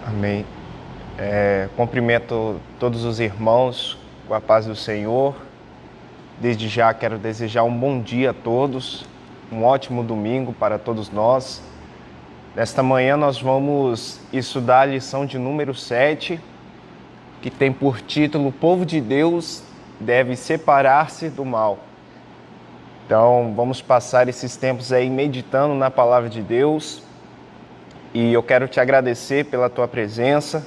Amém. Cumprimento todos os irmãos com a paz do Senhor. Desde já quero desejar um bom dia a todos, um ótimo domingo para todos nós. Nesta manhã nós vamos estudar a lição de número 7, que tem por título: O povo de Deus deve separar-se do mal. Então vamos passar esses tempos aí meditando na palavra de Deus. E eu quero te agradecer pela tua presença.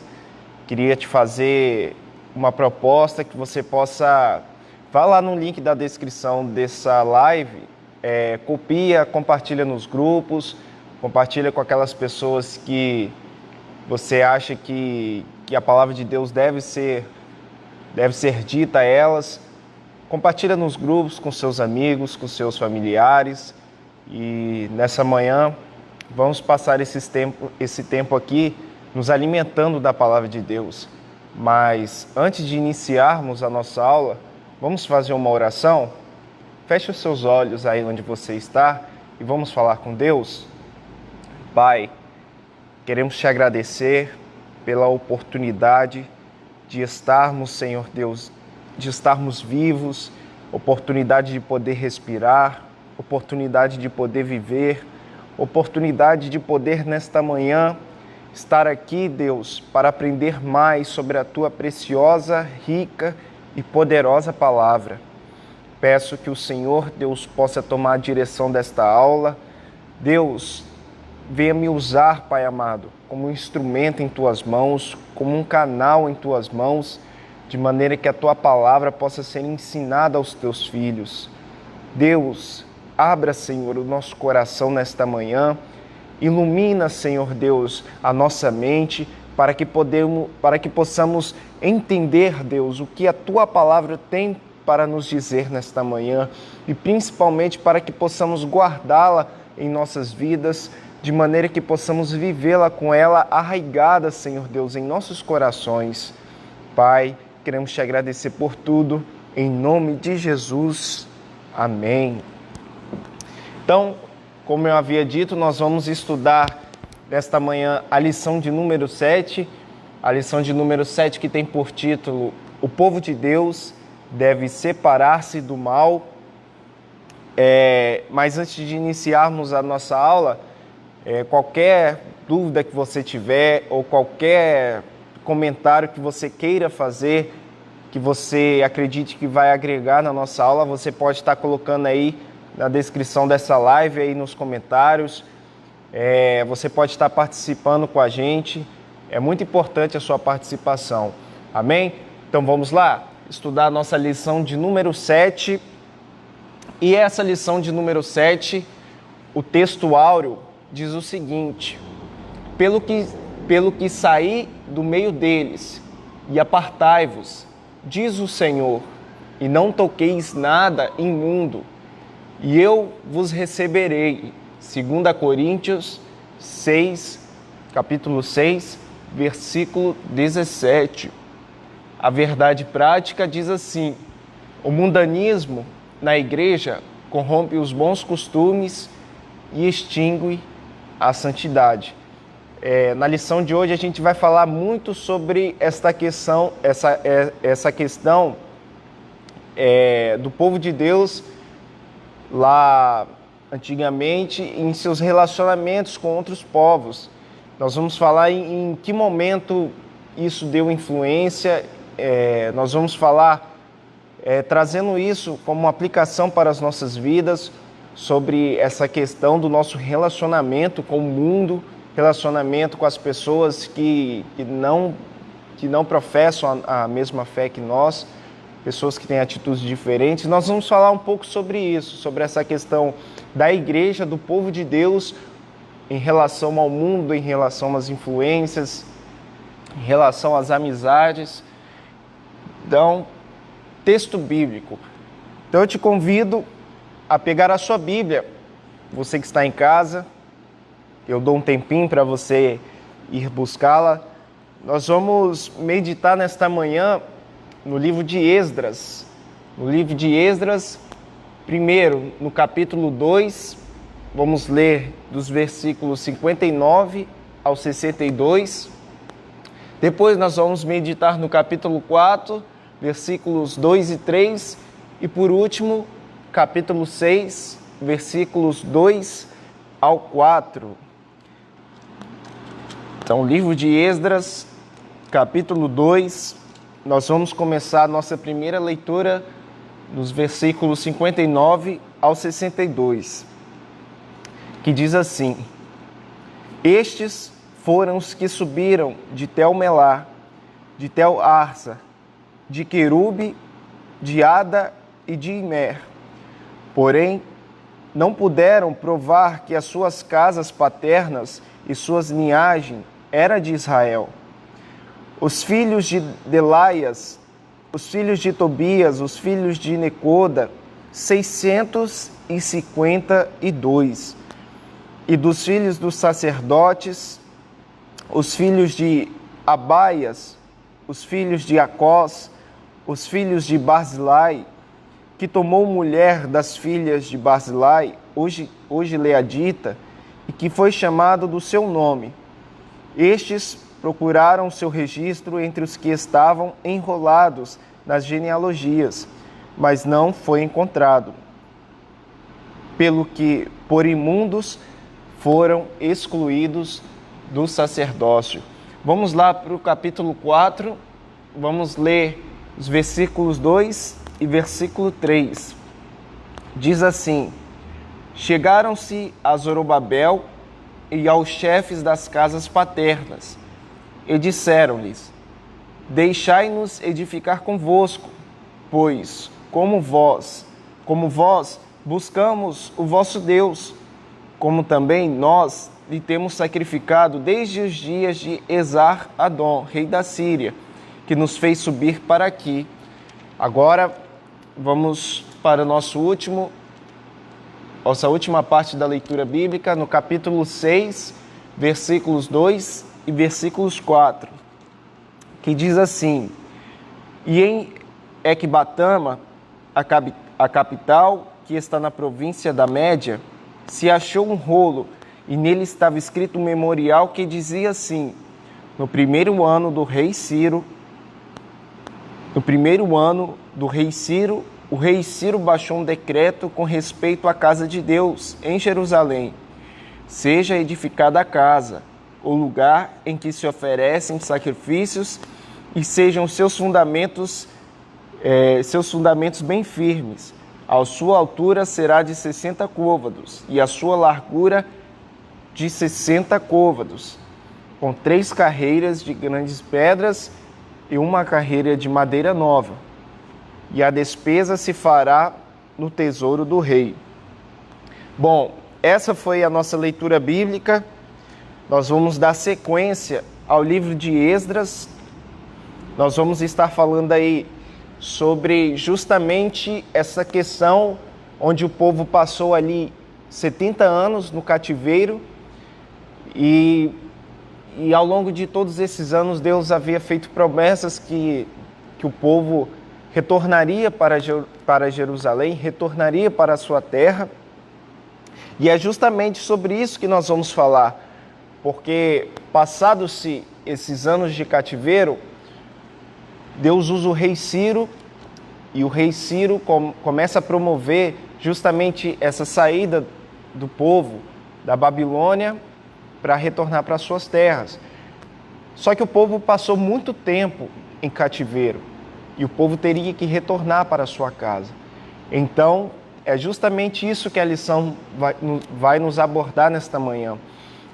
Queria te fazer uma proposta que você possa... Vá lá no link da descrição dessa live, copia, compartilha nos grupos, compartilha com aquelas pessoas que você acha que a palavra de Deus deve ser dita a elas. Compartilha nos grupos com seus amigos, com seus familiares. E nessa manhã vamos passar esse tempo aqui nos alimentando da palavra de Deus. Mas antes de iniciarmos a nossa aula, vamos fazer uma oração? Feche os seus olhos aí onde você está e vamos falar com Deus. Pai, queremos te agradecer pela oportunidade de estarmos, Senhor Deus, de estarmos vivos, oportunidade de poder respirar, oportunidade de poder viver, oportunidade de poder nesta manhã estar aqui, Deus, para aprender mais sobre a Tua preciosa, rica e poderosa palavra. Peço que o Senhor, Deus, possa tomar a direção desta aula. Deus, venha me usar, Pai amado, como um instrumento em Tuas mãos, como um canal em Tuas mãos, de maneira que a Tua palavra possa ser ensinada aos Teus filhos. Deus, abra, Senhor, o nosso coração nesta manhã. Ilumina, Senhor Deus, a nossa mente para que possamos entender, Deus, o que a Tua palavra tem para nos dizer nesta manhã e principalmente para que possamos guardá-la em nossas vidas, de maneira que possamos vivê-la com ela arraigada, Senhor Deus, em nossos corações. Pai, queremos te agradecer por tudo, em nome de Jesus. Amém. Então, como eu havia dito, nós vamos estudar nesta manhã a lição de número 7, a lição de número 7 que tem por título: O povo de Deus deve separar-se do mal. Mas antes de iniciarmos a nossa aula, qualquer dúvida que você tiver ou qualquer comentário que você queira fazer, que você acredite que vai agregar na nossa aula, você pode estar colocando aí na descrição dessa live, aí nos comentários. Você pode estar participando com a gente. É muito importante a sua participação. Amém? Então vamos lá estudar a nossa lição de número 7. E essa lição de número 7, o texto áureo diz o seguinte: pelo que saí do meio deles e apartai-vos, diz o Senhor, e não toqueis nada imundo, e eu vos receberei. 2 Coríntios 6, capítulo 6, versículo 17. A verdade prática diz assim: o mundanismo na igreja corrompe os bons costumes e extingue a santidade. Na lição de hoje a gente vai falar muito sobre essa questão do povo de Deus lá antigamente, em seus relacionamentos com outros povos. Nós vamos falar em que momento isso deu influência. Nós vamos falar, trazendo isso como aplicação para as nossas vidas, sobre essa questão do nosso relacionamento com o mundo, relacionamento com as pessoas que não professam a mesma fé que nós, pessoas que têm atitudes diferentes. Nós vamos falar um pouco sobre isso, sobre essa questão da igreja, do povo de Deus, em relação ao mundo, em relação às influências, em relação às amizades. Então, texto bíblico. Então eu te convido a pegar a sua Bíblia. Você que está em casa, eu dou um tempinho para você ir buscá-la. Nós vamos meditar nesta manhã no livro de Esdras. No livro de Esdras, primeiro, no capítulo 2, vamos ler dos versículos 59 ao 62. Depois nós vamos meditar no capítulo 4, versículos 2 e 3. E por último, capítulo 6, versículos 2 ao 4. Então, livro de Esdras, capítulo 2, nós vamos começar a nossa primeira leitura nos versículos 59 ao 62, que diz assim: Estes foram os que subiram de Tel-Melá, de Tel-Arsa, de Querube, de Ada e de Imer. Porém, não puderam provar que as suas casas paternas e suas linhagens eram de Israel. Os filhos de Delaias, os filhos de Tobias, os filhos de Necoda, 652. E dos filhos dos sacerdotes, os filhos de Abaias, os filhos de Acós, os filhos de Barzilai, que tomou mulher das filhas de Barzilai, hoje Leadita, e que foi chamado do seu nome. Estes procuraram seu registro entre os que estavam enrolados nas genealogias, mas não foi encontrado, pelo que, por imundos, foram excluídos do sacerdócio. Vamos lá para o capítulo 4, vamos ler os versículos 2 e versículo 3. Diz assim: Chegaram-se a Zorobabel e aos chefes das casas paternas, e disseram-lhes: Deixai-nos edificar convosco, pois, como vós buscamos o vosso Deus, como também nós lhe temos sacrificado desde os dias de Esar-Adom, rei da Síria, que nos fez subir para aqui. Agora, vamos para nossa última parte da leitura bíblica, no capítulo 6, versículos 2 e versículos 4, que diz assim: E em Ecbatama, a capital, que está na província da Média, se achou um rolo, e nele estava escrito um memorial que dizia assim: No primeiro ano do rei Ciro, o rei Ciro baixou um decreto com respeito à casa de Deus em Jerusalém. Seja edificada a casa, o lugar em que se oferecem sacrifícios, e sejam seus fundamentos bem firmes. A sua altura será de 60 côvados, e a sua largura de 60 côvados, com 3 carreiras de grandes pedras e uma carreira de madeira nova. E a despesa se fará no tesouro do rei. Bom, essa foi a nossa leitura bíblica. Nós vamos dar sequência ao livro de Esdras. Nós vamos estar falando aí sobre justamente essa questão onde o povo passou ali 70 anos no cativeiro e ao longo de todos esses anos Deus havia feito promessas que o povo retornaria para Jerusalém, retornaria para a sua terra. E é justamente sobre isso que nós vamos falar, porque passados-se esses anos de cativeiro, Deus usa o rei Ciro, e o rei Ciro começa a promover justamente essa saída do povo da Babilônia para retornar para suas terras. Só que o povo passou muito tempo em cativeiro, e o povo teria que retornar para a sua casa. Então, é justamente isso que a lição vai nos abordar nesta manhã.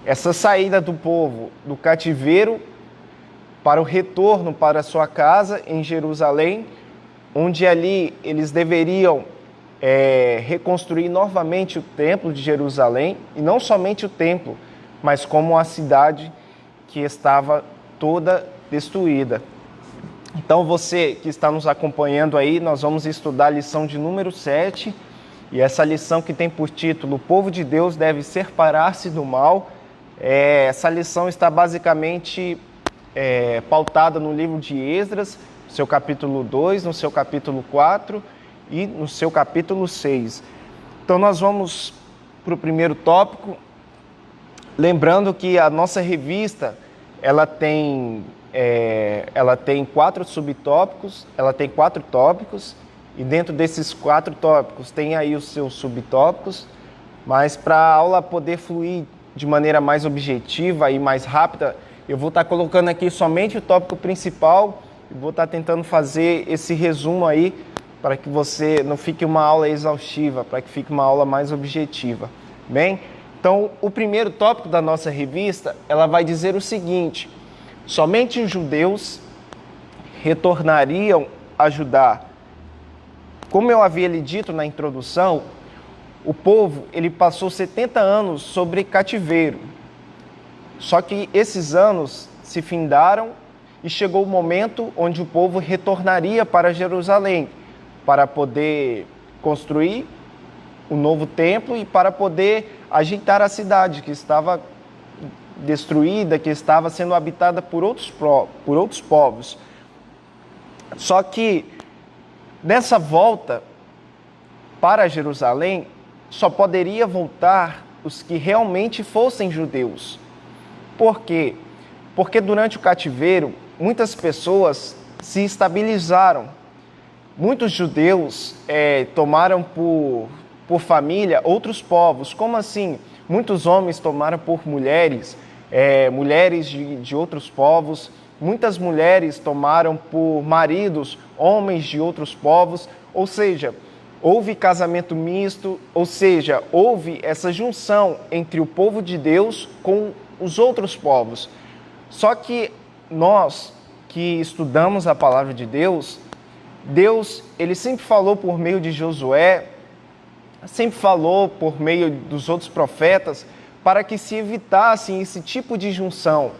Essa saída do povo do cativeiro para o retorno para a sua casa em Jerusalém, onde ali eles deveriam reconstruir novamente o templo de Jerusalém, e não somente o templo, mas como a cidade que estava toda destruída. Então, você que está nos acompanhando aí, nós vamos estudar a lição de número 7, e essa lição que tem por título: O povo de Deus deve separar-se do mal. Essa lição está basicamente pautada no livro de Esdras, no seu capítulo 2, no seu capítulo 4 e no seu capítulo 6. Então, nós vamos para o primeiro tópico, lembrando que a nossa revista ela tem ela tem 4 subtópicos, ela tem 4 tópicos, e dentro desses 4 tópicos tem aí os seus subtópicos, mas para a aula poder fluir de maneira mais objetiva e mais rápida, eu vou estar colocando aqui somente o tópico principal e vou estar tentando fazer esse resumo aí para que você não fique uma aula exaustiva, para que fique uma aula mais objetiva. Bem, então o primeiro tópico da nossa revista, ela vai dizer o seguinte: somente os judeus retornariam a Judá. Como eu havia lhe dito na introdução, o povo ele passou 70 anos sobre cativeiro. Só que esses anos se findaram e chegou o momento onde o povo retornaria para Jerusalém para poder construir o novo templo e para poder ajeitar a cidade que estava destruída, que estava sendo habitada por outros povos. Só que nessa volta para Jerusalém, só poderia voltar os que realmente fossem judeus. Por quê? Porque durante o cativeiro, muitas pessoas se estabilizaram. Muitos judeus tomaram por família outros povos. Como assim? Muitos homens tomaram por mulheres, mulheres de outros povos. Muitas mulheres tomaram por maridos, homens de outros povos. Ou seja, houve casamento misto, ou seja, houve essa junção entre o povo de Deus com os outros povos. Só que nós que estudamos a palavra de Deus, Deus, ele sempre falou por meio de Josué, sempre falou por meio dos outros profetas, para que se evitasse esse tipo de junção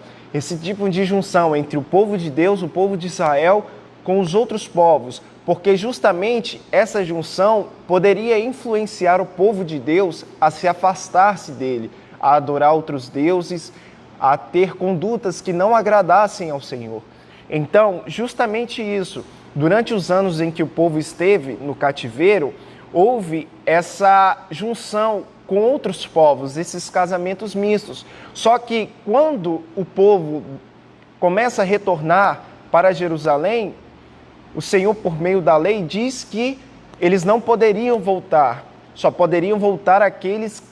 entre o povo de Deus, o povo de Israel, com os outros povos, porque justamente essa junção poderia influenciar o povo de Deus a se afastar-se dele, a adorar outros deuses, a ter condutas que não agradassem ao Senhor. Então, justamente isso, durante os anos em que o povo esteve no cativeiro, houve essa junção com outros povos, esses casamentos mistos. Só que quando o povo começa a retornar para Jerusalém, o Senhor, por meio da lei, diz que eles não poderiam voltar, só poderiam voltar aqueles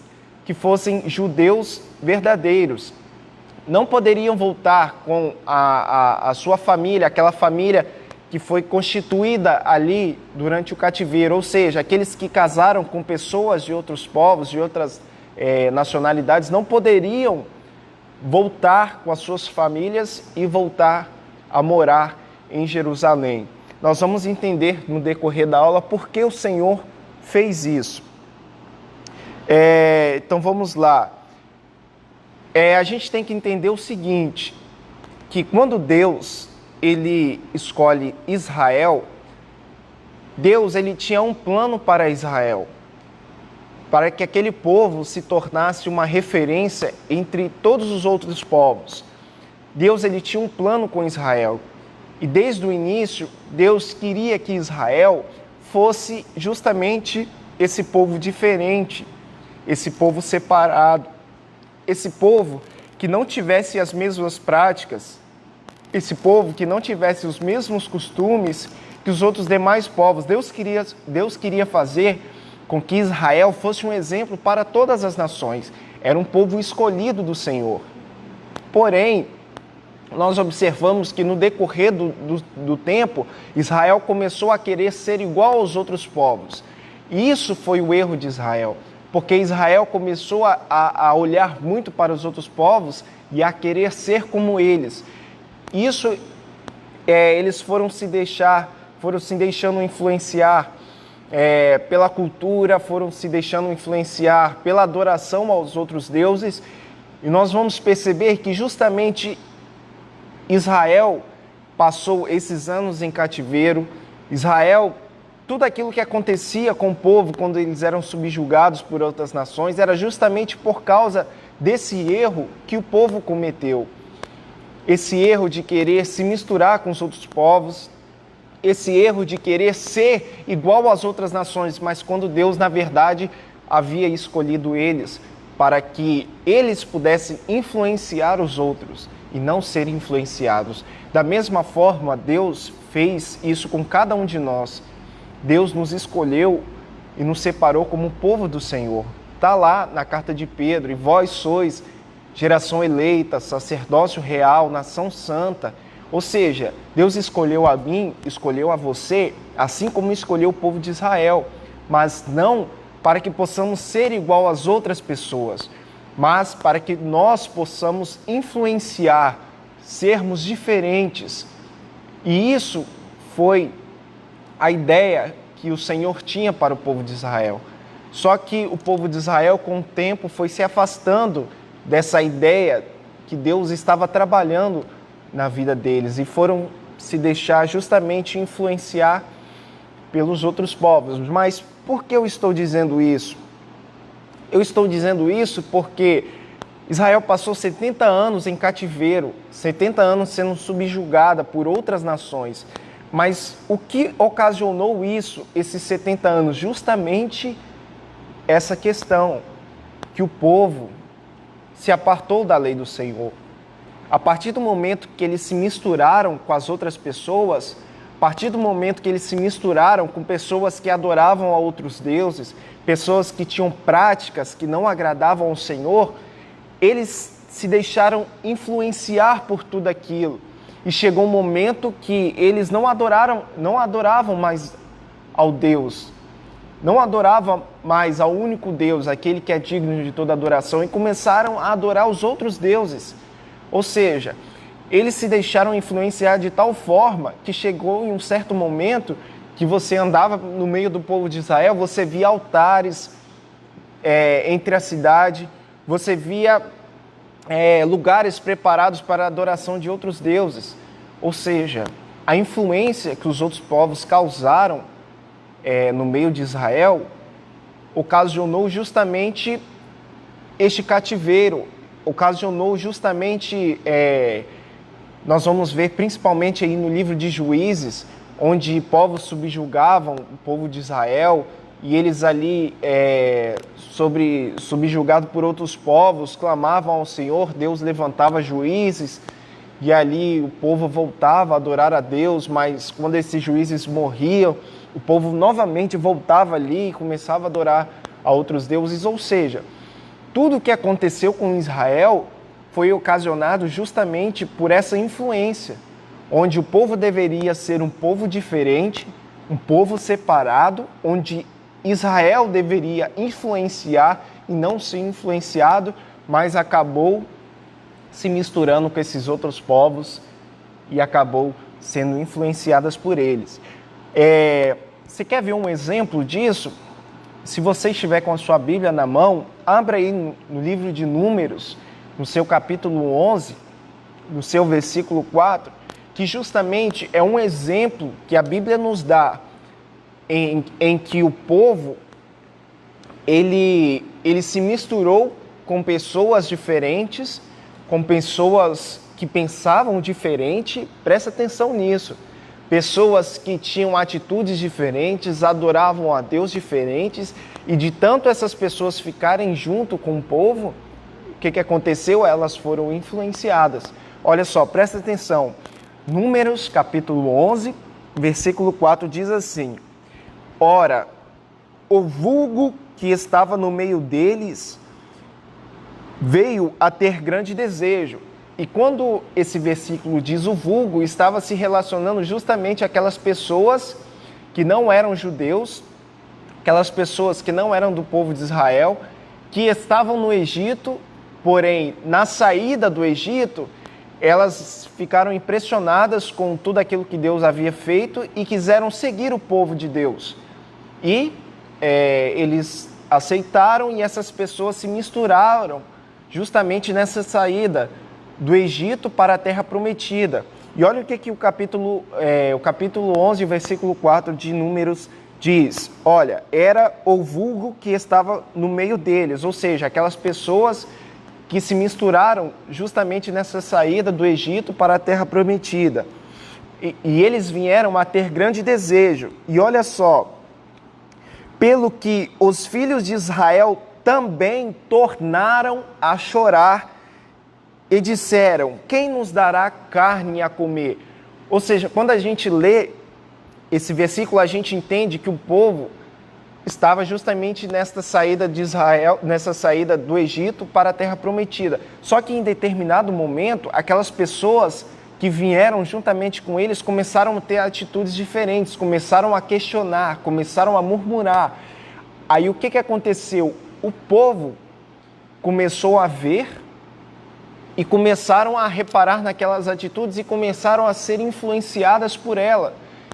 que fossem judeus verdadeiros. Não poderiam voltar com a sua família, aquela família que foi constituída ali durante o cativeiro, ou seja, aqueles que casaram com pessoas de outros povos, de outras nacionalidades, não poderiam voltar com as suas famílias e voltar a morar em Jerusalém. Nós vamos entender no decorrer da aula por que o Senhor fez isso. Então vamos lá. A gente tem que entender o seguinte, que quando Deus ele escolhe Israel, Deus ele tinha um plano para Israel, para que aquele povo se tornasse uma referência entre todos os outros povos. Deus ele tinha um plano com Israel. E desde o início, Deus queria que Israel fosse justamente esse povo diferente, esse povo separado, esse povo que não tivesse as mesmas práticas, esse povo que não tivesse os mesmos costumes que os outros demais povos. Deus queria fazer com que Israel fosse um exemplo para todas as nações. Era um povo escolhido do Senhor. Porém, nós observamos que no decorrer do tempo, Israel começou a querer ser igual aos outros povos. E isso foi o erro de Israel, porque Israel começou a olhar muito para os outros povos e a querer ser como eles. Isso, eles foram se deixando influenciar pela cultura, foram se deixando influenciar pela adoração aos outros deuses. E nós vamos perceber que justamente Israel passou esses anos em cativeiro. Israel, tudo aquilo que acontecia com o povo quando eles eram subjugados por outras nações, era justamente por causa desse erro que o povo cometeu. Esse erro de querer se misturar com os outros povos, esse erro de querer ser igual às outras nações, mas quando Deus, na verdade, havia escolhido eles para que eles pudessem influenciar os outros. e não ser influenciados. Da mesma forma, Deus fez isso com cada um de nós. Deus nos escolheu e nos separou como povo do Senhor. Está lá na carta de Pedro: e vós sois geração eleita, sacerdócio real, nação santa. Ou seja, Deus escolheu a mim, escolheu a você, assim como escolheu o povo de Israel, mas não para que possamos ser igual às outras pessoas, mas para que nós possamos influenciar, sermos diferentes. E isso foi a ideia que o Senhor tinha para o povo de Israel. Só que o povo de Israel, com o tempo, foi se afastando dessa ideia que Deus estava trabalhando na vida deles e foram se deixar justamente influenciar pelos outros povos. Mas por que eu estou dizendo isso? Eu estou dizendo isso porque Israel passou 70 anos em cativeiro, 70 anos sendo subjugada por outras nações. Mas o que ocasionou isso, esses 70 anos? Justamente essa questão, que o povo se apartou da lei do Senhor. A partir do momento que eles se misturaram com as outras pessoas, a partir do momento que eles se misturaram com pessoas que adoravam a outros deuses, pessoas que tinham práticas que não agradavam ao Senhor, eles se deixaram influenciar por tudo aquilo. E chegou um momento que eles não adoravam mais ao Deus, não adoravam mais ao único Deus, aquele que é digno de toda adoração, e começaram a adorar os outros deuses. Ou seja, eles se deixaram influenciar de tal forma que chegou em um certo momento que você andava no meio do povo de Israel, você via altares entre a cidade, você via lugares preparados para a adoração de outros deuses. Ou seja, a influência que os outros povos causaram no meio de Israel ocasionou justamente este cativeiro, ocasionou justamente, nós vamos ver principalmente aí no livro de Juízes, onde povos subjugavam o povo de Israel, e eles ali, subjugados por outros povos, clamavam ao Senhor, Deus levantava juízes, e ali o povo voltava a adorar a Deus, mas quando esses juízes morriam, o povo novamente voltava ali e começava a adorar a outros deuses. Ou seja, tudo o que aconteceu com Israel foi ocasionado justamente por essa influência, onde o povo deveria ser um povo diferente, um povo separado, onde Israel deveria influenciar e não ser influenciado, mas acabou se misturando com esses outros povos e acabou sendo influenciadas por eles. Você quer ver um exemplo disso? Se você estiver com a sua Bíblia na mão, abra aí no livro de Números, no seu capítulo 11, no seu versículo 4, que justamente é um exemplo que a Bíblia nos dá em que o povo ele se misturou com pessoas diferentes, com pessoas que pensavam diferente. Presta atenção nisso. Pessoas que tinham atitudes diferentes, adoravam a Deus diferentes, e de tanto essas pessoas ficarem junto com o povo, o que aconteceu? Elas foram influenciadas. Olha só, presta atenção. Números, capítulo 11, versículo 4 diz assim: ora, o vulgo que estava no meio deles veio a ter grande desejo. E quando esse versículo diz o vulgo, estava se relacionando justamente àquelas pessoas que não eram judeus, aquelas pessoas que não eram do povo de Israel, que estavam no Egito, porém, na saída do Egito, elas ficaram impressionadas com tudo aquilo que Deus havia feito e quiseram seguir o povo de Deus. E eles aceitaram, e essas pessoas se misturaram justamente nessa saída do Egito para a Terra Prometida. E olha o que o capítulo 11, versículo 4 de Números diz. Olha, era o vulgo que estava no meio deles, ou seja, aquelas pessoas que se misturaram justamente nessa saída do Egito para a Terra Prometida. E eles vieram a ter grande desejo. E olha só, pelo que os filhos de Israel também tornaram a chorar e disseram: quem nos dará carne a comer? Ou seja, quando a gente lê esse versículo, a gente entende que o povo estava justamente nesta saída de Israel, nessa saída do Egito para a Terra Prometida. Só que em determinado momento, aquelas pessoas que vieram juntamente com eles começaram a ter atitudes diferentes, começaram a questionar, começaram a murmurar. Aí o que aconteceu? O povo começou a ver e começaram a reparar naquelas atitudes e começaram a ser influenciadas por ela.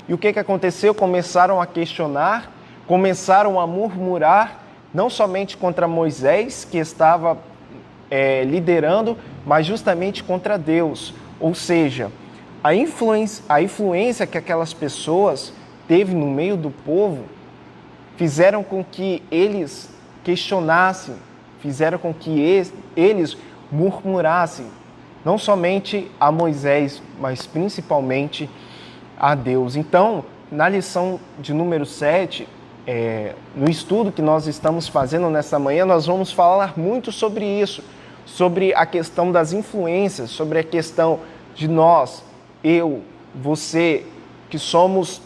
E o que aconteceu? Começaram a questionar, começaram a murmurar, não somente contra Moisés, que estava liderando, mas justamente contra Deus. Ou seja, a influência que aquelas pessoas teve no meio do povo fizeram com que eles questionassem, fizeram com que eles murmurassem, não somente a Moisés, mas principalmente a Deus. Então, na lição de número 7, no estudo que nós estamos fazendo nessa manhã, nós vamos falar muito sobre isso, sobre a questão das influências, sobre a questão de nós, eu, você, que somos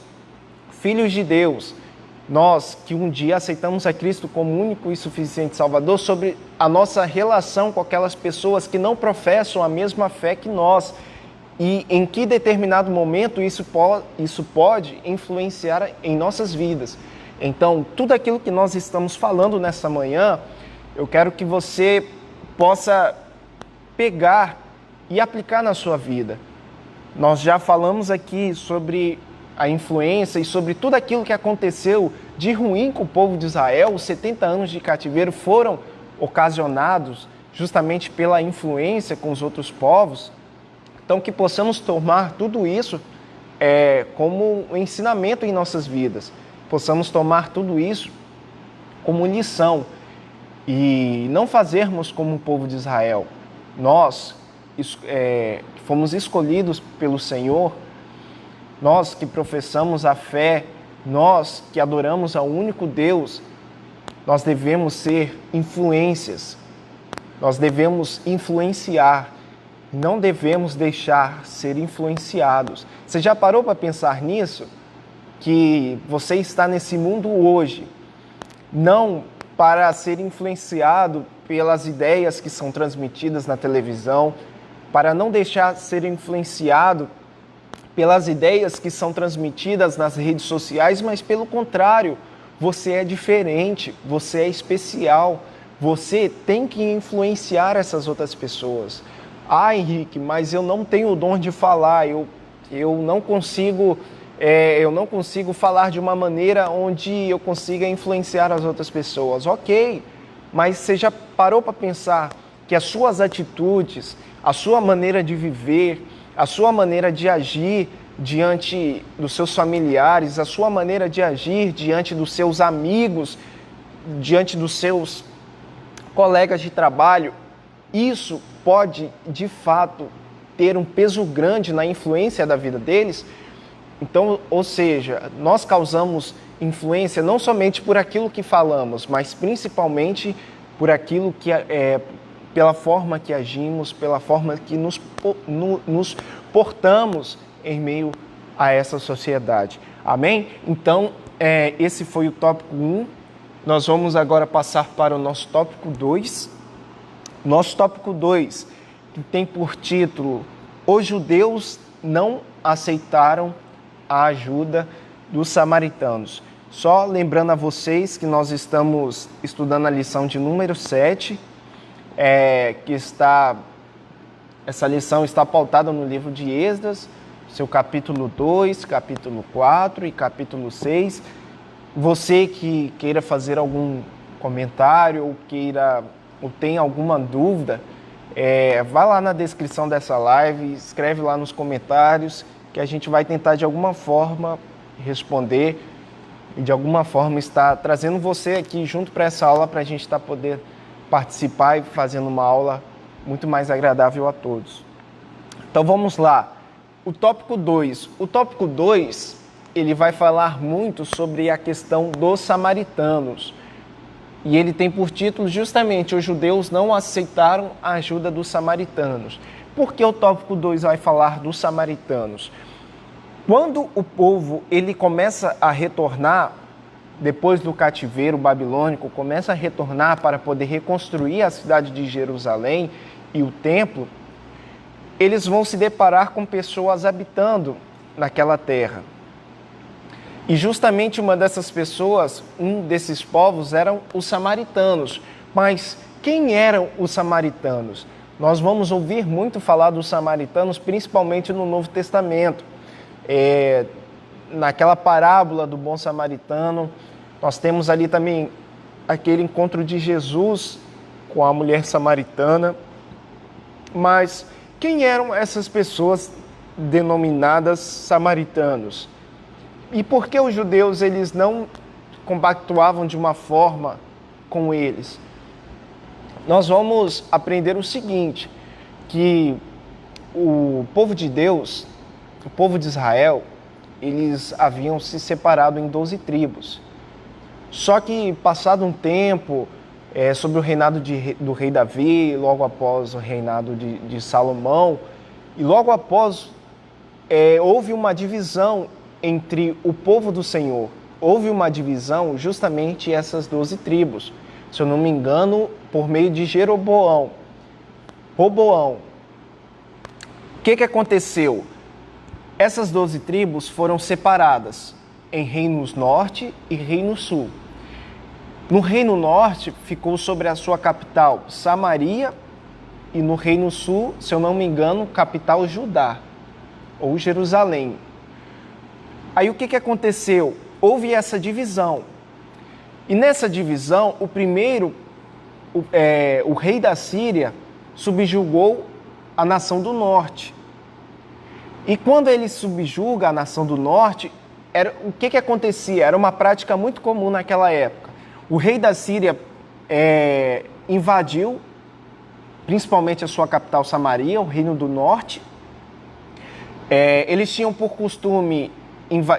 filhos de Deus, nós que um dia aceitamos a Cristo como único e suficiente Salvador, sobre a nossa relação com aquelas pessoas que não professam a mesma fé que nós e em que determinado momento isso pode influenciar em nossas vidas. Então, tudo aquilo que nós estamos falando nessa manhã, eu quero que você possa pegar e aplicar na sua vida. Nós já falamos aqui sobre a influência e sobre tudo aquilo que aconteceu de ruim com o povo de Israel. Os 70 anos de cativeiro foram ocasionados justamente pela influência com os outros povos. Então, que possamos tomar tudo isso como um ensinamento em nossas vidas. Possamos tomar tudo isso como lição e não fazermos como o povo de Israel. Nós fomos escolhidos pelo Senhor, nós que professamos a fé, nós que adoramos ao único Deus, nós devemos ser influências, nós devemos influenciar, não devemos deixar ser influenciados. Você já parou para pensar nisso? Que você está nesse mundo hoje, não para ser influenciado pelas ideias que são transmitidas na televisão, para não deixar ser influenciado pelas ideias que são transmitidas nas redes sociais, mas pelo contrário, você é diferente, você é especial, você tem que influenciar essas outras pessoas. Ah, Henrique, mas eu não tenho o dom de falar, eu não consigo falar de uma maneira onde eu consiga influenciar as outras pessoas. Ok, mas você já parou para pensar que as suas atitudes, a sua maneira de viver, a sua maneira de agir diante dos seus familiares, a sua maneira de agir diante dos seus amigos, diante dos seus colegas de trabalho, isso pode, de fato, ter um peso grande na influência da vida deles? Então, ou seja, nós causamos influência não somente por aquilo que falamos, mas principalmente por aquilo que pela forma que agimos, pela forma que nos portamos em meio a essa sociedade. Amém? Então, esse foi o tópico 1. Nós vamos agora passar para o nosso tópico 2. Nosso tópico 2, que tem por título: Os judeus não aceitaram a ajuda dos samaritanos. Só lembrando a vocês que nós estamos estudando a lição de número 7, essa lição está pautada no livro de Esdras, seu capítulo 2, capítulo 4 e capítulo 6. Você que queira fazer algum comentário ou tem alguma dúvida, vá lá na descrição dessa live, escreve lá nos comentários, que a gente vai tentar de alguma forma responder e de alguma forma estar trazendo você aqui junto para essa aula, para a gente poder participar e fazendo uma aula muito mais agradável a todos. Então vamos lá. O tópico 2. O tópico 2, ele vai falar muito sobre a questão dos samaritanos. E ele tem por título justamente: os judeus não aceitaram a ajuda dos samaritanos. Por que o tópico 2 vai falar dos samaritanos? Quando o povo ele começa a retornar, depois do cativeiro babilônico, começa a retornar para poder reconstruir a cidade de Jerusalém e o templo, eles vão se deparar com pessoas habitando naquela terra. E justamente uma dessas pessoas, um desses povos, eram os samaritanos. Mas quem eram os samaritanos? Nós vamos ouvir muito falar dos samaritanos, principalmente no Novo Testamento. Naquela parábola do bom samaritano, nós temos ali também aquele encontro de Jesus com a mulher samaritana. Mas quem eram essas pessoas denominadas samaritanos? E por que os judeus eles não compactuavam de uma forma com eles? Nós vamos aprender o seguinte, que o povo de Deus, o povo de Israel, eles haviam se separado em 12 tribos. Só que, passado um tempo, sobre o reinado do rei Davi, logo após o reinado de Salomão, e logo após, houve uma divisão entre o povo do Senhor. Houve uma divisão justamente essas 12 tribos. Se eu não me engano, por meio de Jeroboão. Roboão. O que aconteceu? Essas 12 tribos foram separadas em reinos norte e reino sul. No reino norte ficou sobre a sua capital Samaria e no reino sul, se eu não me engano, capital Judá ou Jerusalém. Aí o que aconteceu? Houve essa divisão. E nessa divisão, o rei da Síria subjugou a nação do norte. E quando ele subjuga a nação do norte, o que acontecia? Era uma prática muito comum naquela época. O rei da Síria invadiu, principalmente a sua capital Samaria, o reino do norte. Eles tinham por costume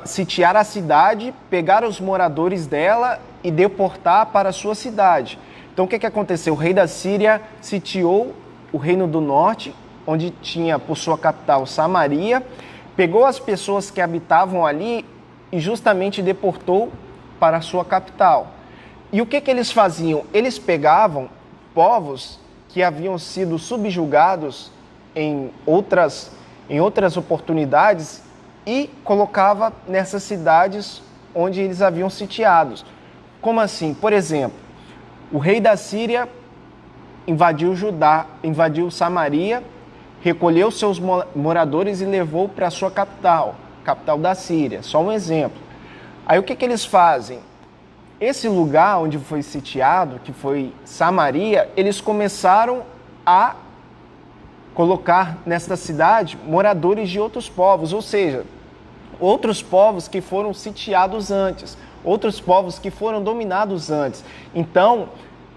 sitiar a cidade, pegar os moradores dela e deportar para a sua cidade. Então o que aconteceu? O rei da Síria sitiou o reino do norte, onde tinha por sua capital Samaria, pegou as pessoas que habitavam ali e justamente deportou para a sua capital. E o que eles faziam? Eles pegavam povos que haviam sido subjugados em outras oportunidades e colocava nessas cidades onde eles haviam sitiados. Como assim? Por exemplo, o rei da Síria invadiu Judá, invadiu Samaria, recolheu seus moradores e levou para a sua capital da Síria. Só um exemplo. Aí o que eles fazem? Esse lugar onde foi sitiado, que foi Samaria, eles começaram a colocar nesta cidade moradores de outros povos, ou seja, outros povos que foram sitiados antes, outros povos que foram dominados antes. Então,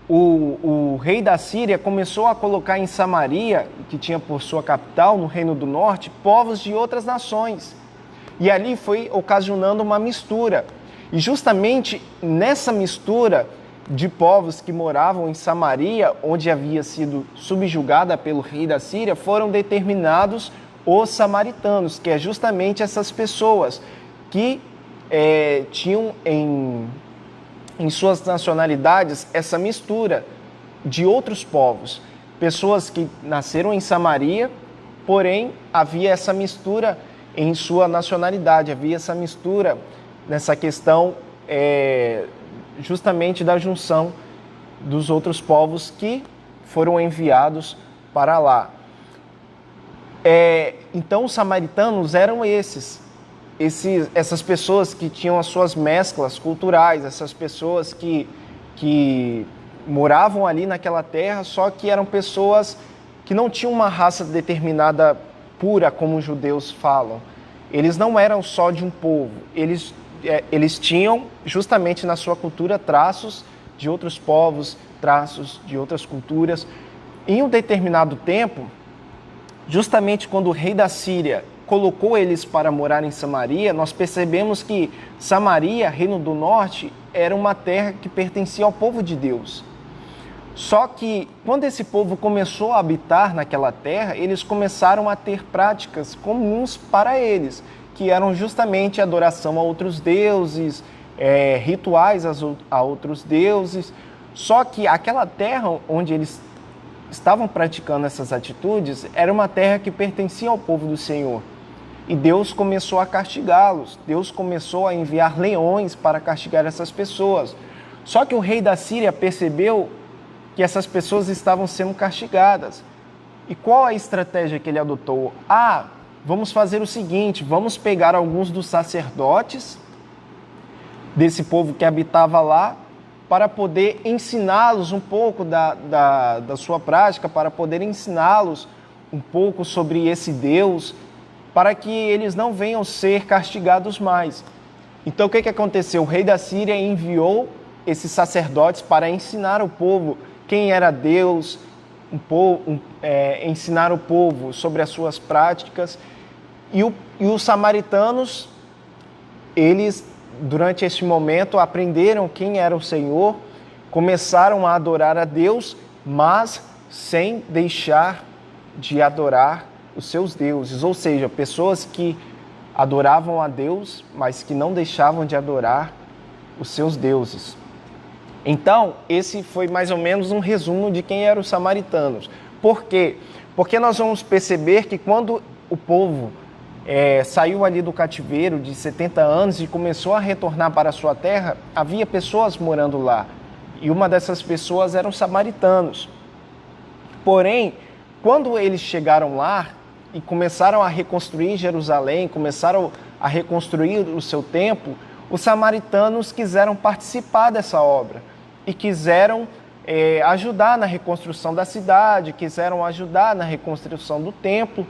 o rei da Síria começou a colocar em Samaria, que tinha por sua capital, no Reino do Norte, povos de outras nações. E ali foi ocasionando uma mistura. E justamente nessa mistura de povos que moravam em Samaria, onde havia sido subjugada pelo rei da Síria, foram determinados os samaritanos, que é justamente essas pessoas que tinham em suas nacionalidades essa mistura de outros povos. Pessoas que nasceram em Samaria, porém havia essa mistura em sua nacionalidade, havia essa mistura nessa questão justamente da junção dos outros povos que foram enviados para lá. Então os samaritanos eram essas pessoas que tinham as suas mesclas culturais, essas pessoas que moravam ali naquela terra, só que eram pessoas que não tinham uma raça determinada pura, como os judeus falam. Eles não eram só de um povo, eles tinham justamente na sua cultura traços de outros povos, traços de outras culturas. Em um determinado tempo, justamente quando o rei da Síria colocou eles para morar em Samaria, nós percebemos que Samaria, Reino do Norte, era uma terra que pertencia ao povo de Deus. Só que, quando esse povo começou a habitar naquela terra, eles começaram a ter práticas comuns para eles, que eram justamente adoração a outros deuses, rituais a outros deuses. Só que aquela terra onde eles estavam praticando essas atitudes era uma terra que pertencia ao povo do Senhor. E Deus começou a castigá-los. Deus começou a enviar leões para castigar essas pessoas. Só que o rei da Síria percebeu que essas pessoas estavam sendo castigadas. E qual a estratégia que ele adotou? Vamos fazer o seguinte, vamos pegar alguns dos sacerdotes desse povo que habitava lá, para poder ensiná-los um pouco da sua prática, para poder ensiná-los um pouco sobre esse Deus, para que eles não venham ser castigados mais. Então o que aconteceu? O rei da Síria enviou esses sacerdotes para ensinar o povo quem era Deus, ensinar o povo sobre as suas práticas. E os samaritanos, eles, durante este momento, aprenderam quem era o Senhor, começaram a adorar a Deus, mas sem deixar de adorar os seus deuses. Ou seja, pessoas que adoravam a Deus, mas que não deixavam de adorar os seus deuses. Então, esse foi mais ou menos um resumo de quem eram os samaritanos. Por quê? Porque nós vamos perceber que quando o povo saiu ali do cativeiro de 70 anos e começou a retornar para a sua terra, havia pessoas morando lá. E uma dessas pessoas eram os samaritanos. Porém, quando eles chegaram lá e começaram a reconstruir Jerusalém, começaram a reconstruir o seu templo, os samaritanos quiseram participar dessa obra e quiseram ajudar na reconstrução da cidade, quiseram ajudar na reconstrução do templo,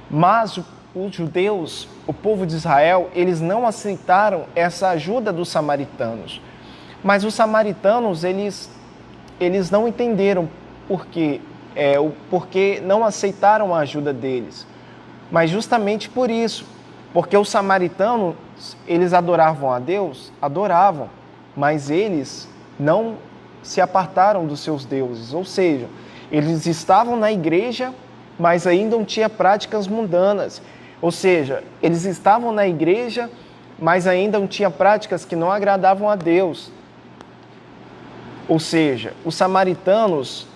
mas os judeus, o povo de Israel, eles não aceitaram essa ajuda dos samaritanos. Mas os samaritanos, eles não entenderam porque não aceitaram a ajuda deles. Mas justamente por isso, porque os samaritanos, eles adoravam a Deus? Adoravam, mas eles não se apartaram dos seus deuses, ou seja, eles estavam na igreja, mas ainda não tinham práticas mundanas, ou seja, eles estavam na igreja, mas ainda não tinham práticas que não agradavam a Deus. Ou seja, os samaritanos,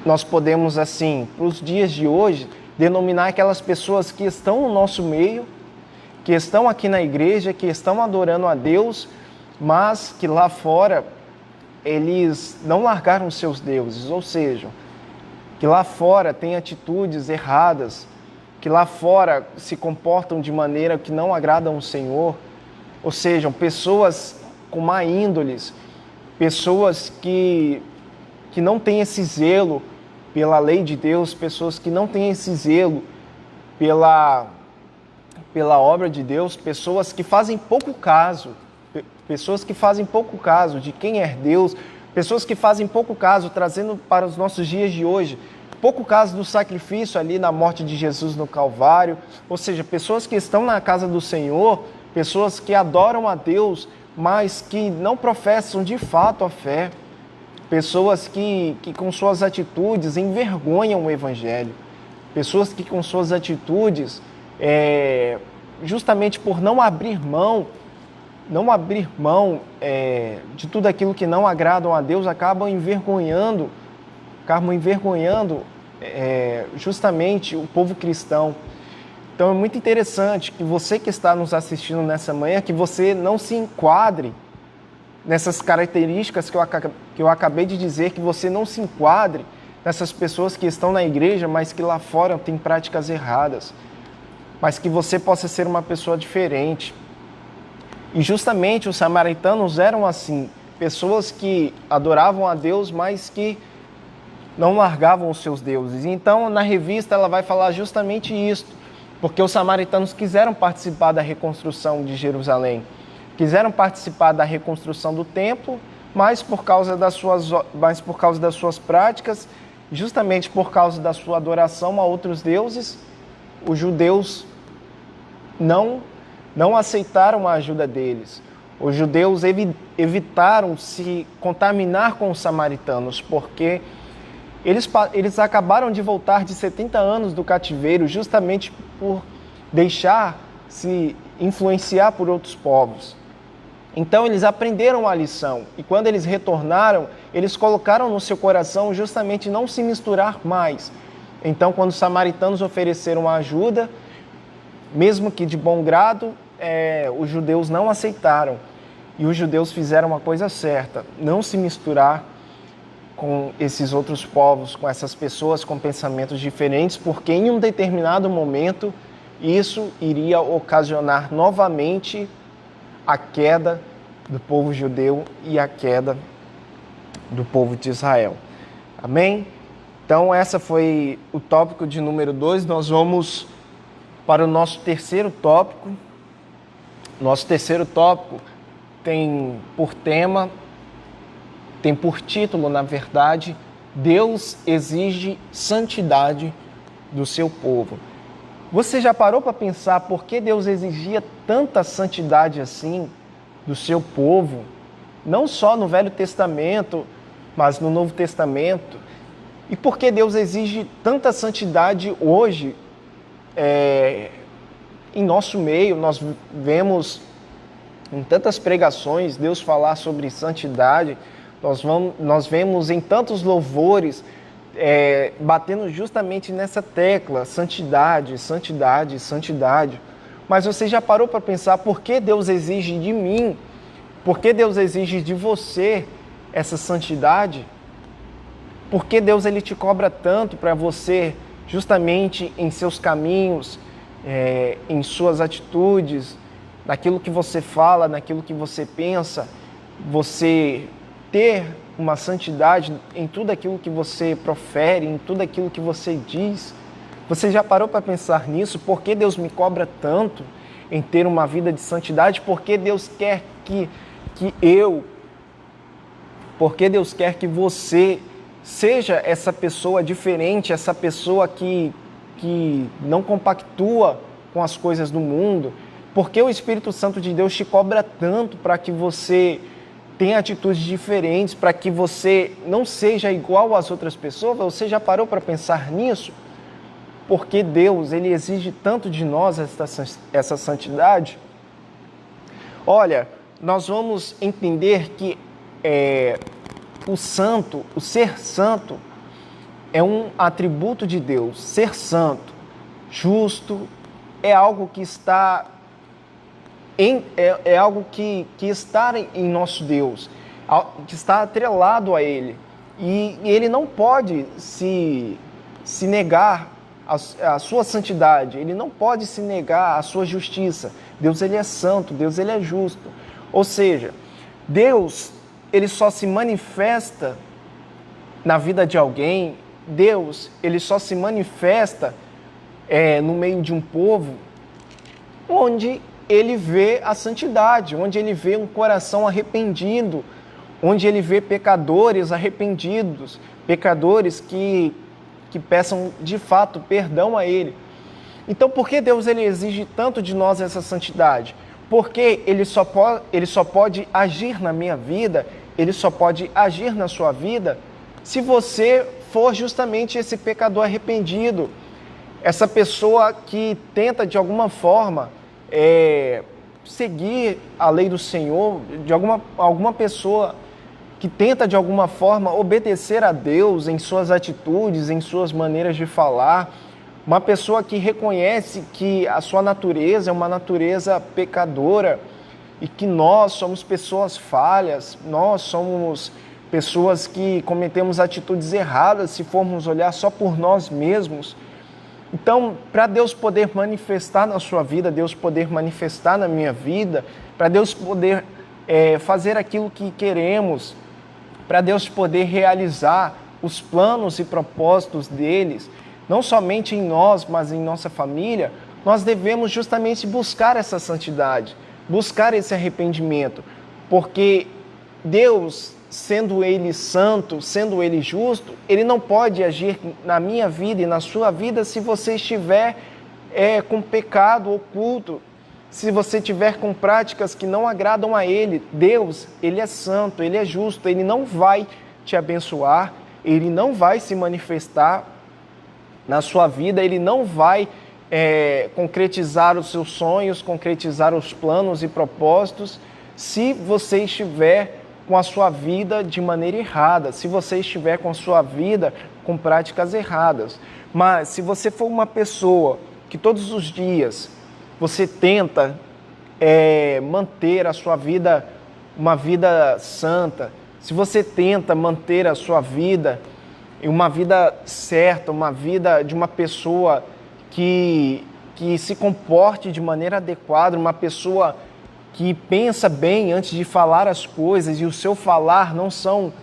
nós podemos assim, para os dias de hoje, denominar aquelas pessoas que estão no nosso meio, que estão aqui na igreja, que estão adorando a Deus, mas que lá fora eles não largaram os seus deuses, ou seja, que lá fora têm atitudes erradas, que lá fora se comportam de maneira que não agradam o Senhor, ou seja, pessoas com má índoles, pessoas que não têm esse zelo pela lei de Deus, pessoas que não têm esse zelo pela obra de Deus, pessoas que fazem pouco caso de quem é Deus, pessoas que fazem pouco caso, trazendo para os nossos dias de hoje, pouco caso do sacrifício ali na morte de Jesus no Calvário, ou seja, pessoas que estão na casa do Senhor, pessoas que adoram a Deus, mas que não professam de fato a fé, pessoas que com suas atitudes envergonham o Evangelho, pessoas que com suas atitudes, justamente por não abrir mão de tudo aquilo que não agradam a Deus, acabam envergonhando justamente o povo cristão. Então é muito interessante que você que está nos assistindo nessa manhã, que você não se enquadre nessas características que eu acabei de dizer, que você não se enquadre nessas pessoas que estão na igreja, mas que lá fora têm práticas erradas, mas que você possa ser uma pessoa diferente. E justamente os samaritanos eram assim, pessoas que adoravam a Deus, mas que não largavam os seus deuses. Então, na revista, ela vai falar justamente isso, porque os samaritanos quiseram participar da reconstrução de Jerusalém, quiseram participar da reconstrução do templo, mas por causa das suas práticas, justamente por causa da sua adoração a outros deuses, os judeus não aceitaram a ajuda deles. Os judeus evitaram se contaminar com os samaritanos, porque eles acabaram de voltar de 70 anos do cativeiro justamente por deixar se influenciar por outros povos. Então eles aprenderam a lição e quando eles retornaram, eles colocaram no seu coração justamente não se misturar mais. Então quando os samaritanos ofereceram ajuda, mesmo que de bom grado, os judeus não aceitaram. E os judeus fizeram uma coisa certa, não se misturar com esses outros povos, com essas pessoas com pensamentos diferentes, porque em um determinado momento isso iria ocasionar novamente a queda do povo judeu e a queda do povo de Israel. Amém? Então, essa foi o tópico de número 2. Nós vamos para o nosso terceiro tópico. Nosso terceiro tópico tem por tema, tem por título, na verdade, Deus exige santidade do seu povo. Você já parou para pensar por que Deus exigia tanta santidade assim do seu povo? Não só no Velho Testamento, mas no Novo Testamento. E por que Deus exige tanta santidade hoje em nosso meio? Nós vemos em tantas pregações Deus falar sobre santidade. Nós vemos em tantos louvores batendo justamente nessa tecla, santidade, santidade, santidade. Mas você já parou para pensar por que Deus exige de mim, por que Deus exige de você essa santidade? Por que Deus ele te cobra tanto para você, justamente em seus caminhos, em suas atitudes, naquilo que você fala, naquilo que você pensa, você ter uma santidade em tudo aquilo que você profere, em tudo aquilo que você diz? Você já parou para pensar nisso? Por que Deus me cobra tanto em ter uma vida de santidade? Por que Deus quer por que Deus quer que você seja essa pessoa diferente, essa pessoa que não compactua com as coisas do mundo? Por que o Espírito Santo de Deus te cobra tanto para que você tenha atitudes diferentes, para que você não seja igual às outras pessoas? Você já parou para pensar nisso? Porque Deus ele exige tanto de nós essa santidade? Olha, nós vamos entender que o ser santo, é um atributo de Deus. Ser santo, justo, é algo que está algo que está em nosso Deus, que está atrelado a Ele. E Ele não pode se negar a sua santidade, Ele não pode se negar a sua justiça. Deus ele é santo, Deus ele é justo. Ou seja, Deus ele só se manifesta na vida de alguém, Deus ele só se manifesta no meio de um povo onde ele vê a santidade, onde ele vê um coração arrependido, onde ele vê pecadores arrependidos, pecadores que peçam de fato perdão a ele. Então, por que Deus ele exige tanto de nós essa santidade? Porque ele só pode agir na minha vida, ele só pode agir na sua vida, se você for justamente esse pecador arrependido, essa pessoa que tenta de alguma forma seguir a lei do Senhor, de alguma pessoa que tenta de alguma forma obedecer a Deus em suas atitudes, em suas maneiras de falar, uma pessoa que reconhece que a sua natureza é uma natureza pecadora e que nós somos pessoas falhas, nós somos pessoas que cometemos atitudes erradas se formos olhar só por nós mesmos. Então, para Deus poder manifestar na sua vida, Deus poder manifestar na minha vida, para Deus poder fazer aquilo que queremos, para Deus poder realizar os planos e propósitos deles, não somente em nós, mas em nossa família, nós devemos justamente buscar essa santidade, buscar esse arrependimento, porque Deus, sendo Ele santo, sendo Ele justo, Ele não pode agir na minha vida e na sua vida se você estiver com pecado oculto, se você tiver com práticas que não agradam a Ele, Deus, Ele é santo, Ele é justo, Ele não vai te abençoar, Ele não vai se manifestar na sua vida, Ele não vai concretizar os seus sonhos, concretizar os planos e propósitos, se você estiver com a sua vida de maneira errada, se você estiver com a sua vida com práticas erradas. Mas se você for uma pessoa que todos os dias você tenta manter a sua vida, uma vida santa, se você tenta manter a sua vida em uma vida certa, uma vida de uma pessoa que se comporte de maneira adequada, uma pessoa que pensa bem antes de falar as coisas, e o seu falar não são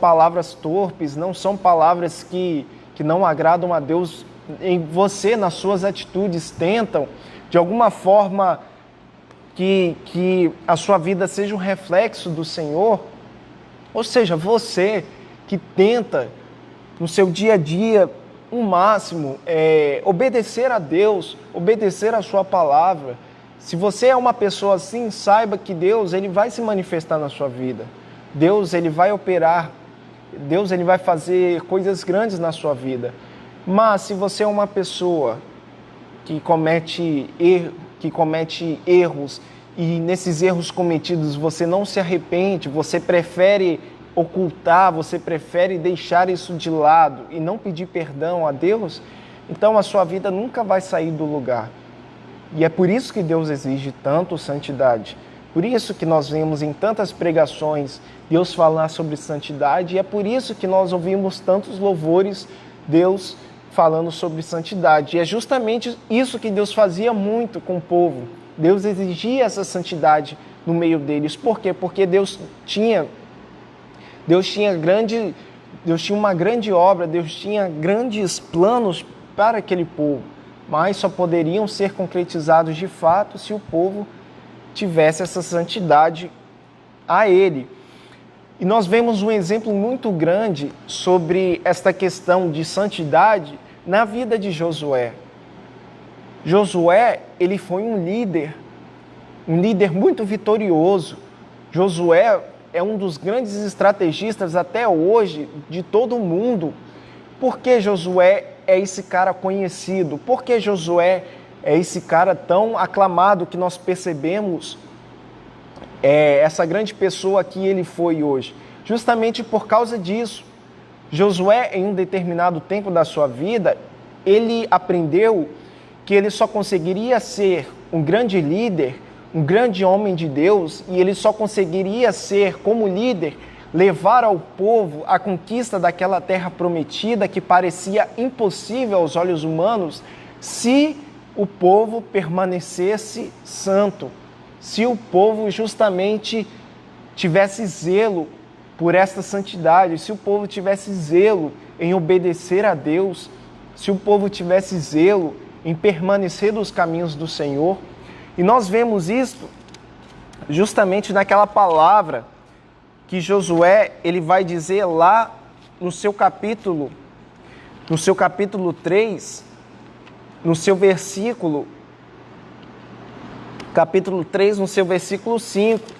palavras torpes, não são palavras que não agradam a Deus, em você, nas suas atitudes, tentam, de alguma forma, que a sua vida seja um reflexo do Senhor. Ou seja, você que tenta, no seu dia a dia, o máximo, obedecer a Deus, obedecer a sua palavra. Se você é uma pessoa assim, saiba que Deus, Ele vai se manifestar na sua vida. Deus, Ele vai operar. Deus, Ele vai fazer coisas grandes na sua vida. Mas se você é uma pessoa que comete erros, e nesses erros cometidos você não se arrepende, você prefere ocultar, você prefere deixar isso de lado e não pedir perdão a Deus, então a sua vida nunca vai sair do lugar. E é por isso que Deus exige tanto santidade. Por isso que nós vemos em tantas pregações Deus falar sobre santidade, e é por isso que nós ouvimos tantos louvores Deus falando sobre santidade. E é justamente isso que Deus fazia muito com o povo. Deus exigia essa santidade no meio deles. Por quê? Porque Deus tinha uma grande obra, Deus tinha grandes planos para aquele povo, mas só poderiam ser concretizados de fato se o povo tivesse essa santidade a Ele. E nós vemos um exemplo muito grande sobre esta questão de santidade na vida de Josué. Josué, ele foi um líder muito vitorioso. Josué é um dos grandes estrategistas até hoje de todo o mundo. Por que Josué é esse cara conhecido? Por que Josué é esse cara tão aclamado que nós percebemos essa grande pessoa que ele foi hoje? Justamente por causa disso. Josué, em um determinado tempo da sua vida, ele aprendeu que ele só conseguiria ser um grande líder, um grande homem de Deus, e ele só conseguiria ser, como líder, levar ao povo a conquista daquela terra prometida que parecia impossível aos olhos humanos, se o povo permanecesse santo, se o povo justamente tivesse zelo por esta santidade, se o povo tivesse zelo em obedecer a Deus, se o povo tivesse zelo em permanecer nos caminhos do Senhor. E nós vemos isso justamente naquela palavra que Josué ele vai dizer lá no seu capítulo 3, no seu versículo, capítulo 3, no seu versículo 5,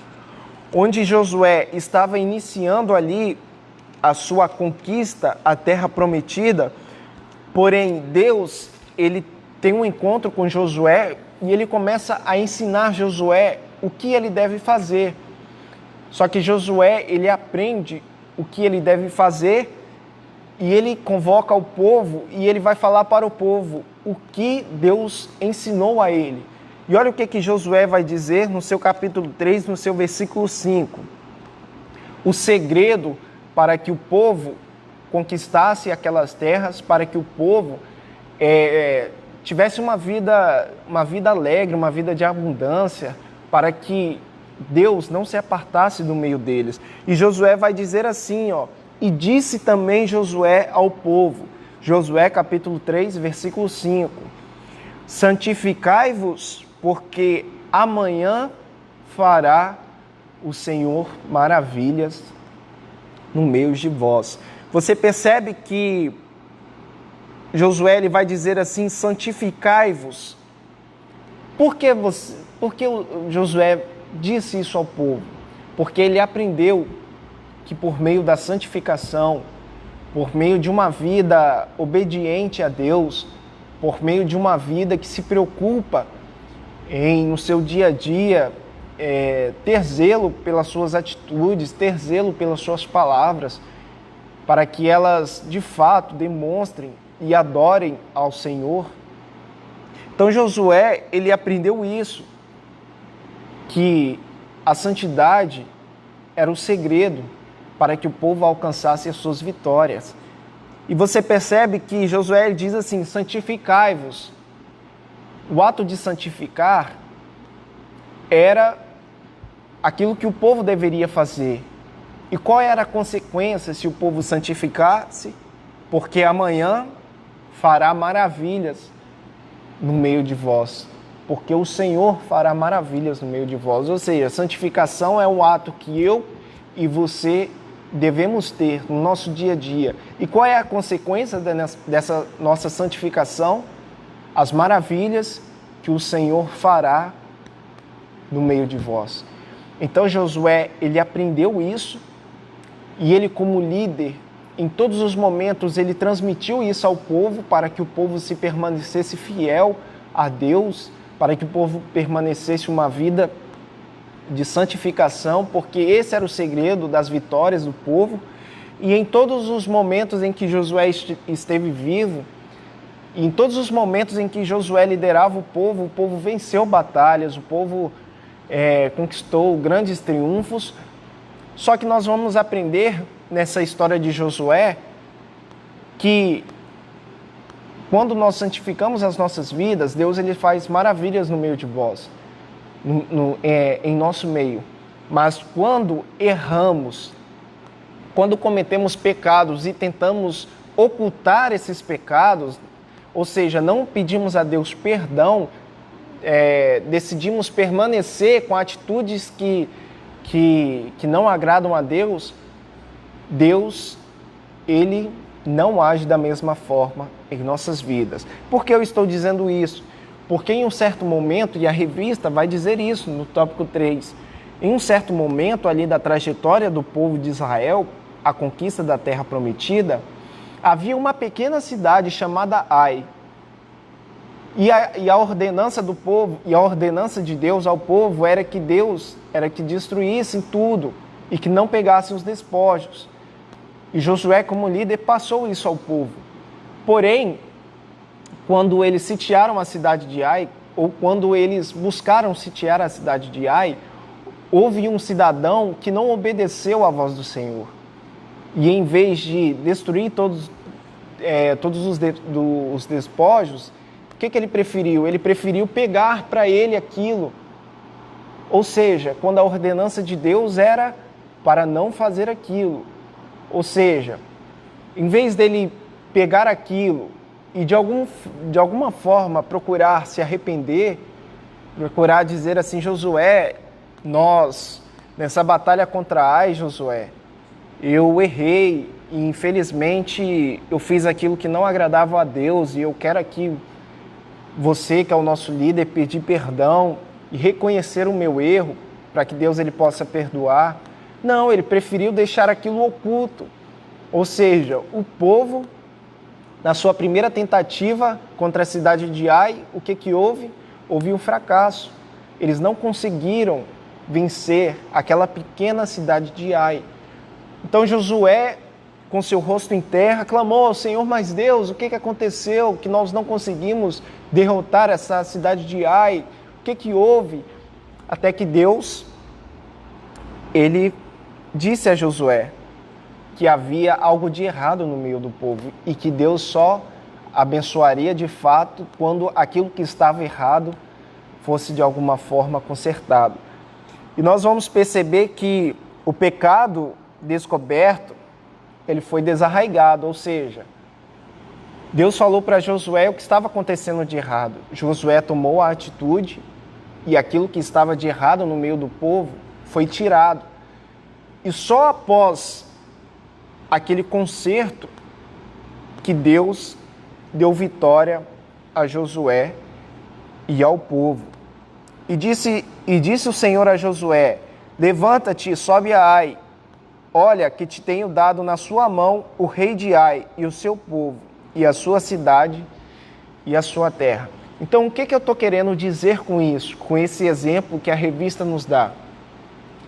onde Josué estava iniciando ali a sua conquista, a terra prometida, porém Deus, ele tem um encontro com Josué e ele começa a ensinar Josué o que ele deve fazer. Só que Josué, ele aprende o que ele deve fazer e ele convoca o povo e ele vai falar para o povo o que Deus ensinou a ele. E olha o que Josué vai dizer no seu capítulo 3, no seu versículo 5. O segredo para que o povo conquistasse aquelas terras, para que o povo tivesse uma vida alegre, uma vida de abundância, para que Deus não se apartasse do meio deles. E Josué vai dizer assim, e disse também Josué ao povo, Josué capítulo 3, versículo 5, santificai-vos, porque amanhã fará o Senhor maravilhas no meio de vós. Você percebe que Josué ele vai dizer assim, santificai-vos. Por por que Josué disse isso ao povo? Porque ele aprendeu que por meio da santificação, por meio de uma vida obediente a Deus, por meio de uma vida que se preocupa no seu dia a dia, ter zelo pelas suas atitudes, ter zelo pelas suas palavras, para que elas de fato demonstrem e adorem ao Senhor. Então Josué, ele aprendeu isso, que a santidade era o segredo para que o povo alcançasse as suas vitórias. E você percebe que Josué diz assim: santificai-vos. O ato de santificar era aquilo que o povo deveria fazer. E qual era a consequência se o povo santificasse? Porque amanhã fará maravilhas no meio de vós. Porque o Senhor fará maravilhas no meio de vós. Ou seja, a santificação é um ato que eu e você devemos ter no nosso dia a dia. E qual é a consequência dessa nossa santificação? As maravilhas que o Senhor fará no meio de vós. Então Josué, ele aprendeu isso e ele, como líder, em todos os momentos, ele transmitiu isso ao povo para que o povo se permanecesse fiel a Deus, para que o povo permanecesse uma vida de santificação, porque esse era o segredo das vitórias do povo. E em todos os momentos em que Josué esteve vivo, e em todos os momentos em que Josué liderava o povo venceu batalhas, o povo conquistou grandes triunfos. Só que nós vamos aprender nessa história de Josué que quando nós santificamos as nossas vidas, Deus ele faz maravilhas no meio de vós, em nosso meio. Mas quando erramos, quando cometemos pecados e tentamos ocultar esses pecados, ou seja, não pedimos a Deus perdão, decidimos permanecer com atitudes que não agradam a Deus, Deus, ele não age da mesma forma em nossas vidas. Por que eu estou dizendo isso? Porque em um certo momento, e a revista vai dizer isso no tópico 3, em um certo momento ali da trajetória do povo de Israel, a conquista da terra prometida, havia uma pequena cidade chamada Ai. E a ordenança do povo, e a ordenança de Deus ao povo era que destruíssem tudo e que não pegassem os despojos. E Josué, como líder, passou isso ao povo. Porém, quando eles sitiaram a cidade de Ai, ou quando eles buscaram sitiar a cidade de Ai, houve um cidadão que não obedeceu à voz do Senhor. E em vez de destruir todos os despojos, o que ele preferiu? Ele preferiu pegar para ele aquilo. Ou seja, quando a ordenança de Deus era para não fazer aquilo. Ou seja, em vez dele pegar aquilo e de alguma forma procurar se arrepender, procurar dizer assim: Josué, nessa batalha contra Ai, Josué, eu errei e infelizmente eu fiz aquilo que não agradava a Deus e eu quero aqui você, que é o nosso líder, pedir perdão e reconhecer o meu erro para que Deus ele possa perdoar. Não, ele preferiu deixar aquilo oculto. Ou seja, o povo, na sua primeira tentativa contra a cidade de Ai, o que houve? Houve um fracasso. Eles não conseguiram vencer aquela pequena cidade de Ai. Então Josué, com seu rosto em terra, clamou ao Senhor: mas Deus, o que aconteceu? Que nós não conseguimos derrotar essa cidade de Ai? O que houve? Até que Deus, ele disse a Josué que havia algo de errado no meio do povo e que Deus só abençoaria de fato quando aquilo que estava errado fosse de alguma forma consertado. E nós vamos perceber que o pecado descoberto, ele foi desarraigado, ou seja, Deus falou para Josué o que estava acontecendo de errado. Josué tomou a atitude e aquilo que estava de errado no meio do povo foi tirado. E só após aquele conserto que Deus deu vitória a Josué e ao povo. E disse o Senhor a Josué: levanta-te e sobe a Ai. Olha que te tenho dado na sua mão o rei de Ai e o seu povo, e a sua cidade e a sua terra. Então, o que eu estou querendo dizer com isso? Com esse exemplo que a revista nos dá?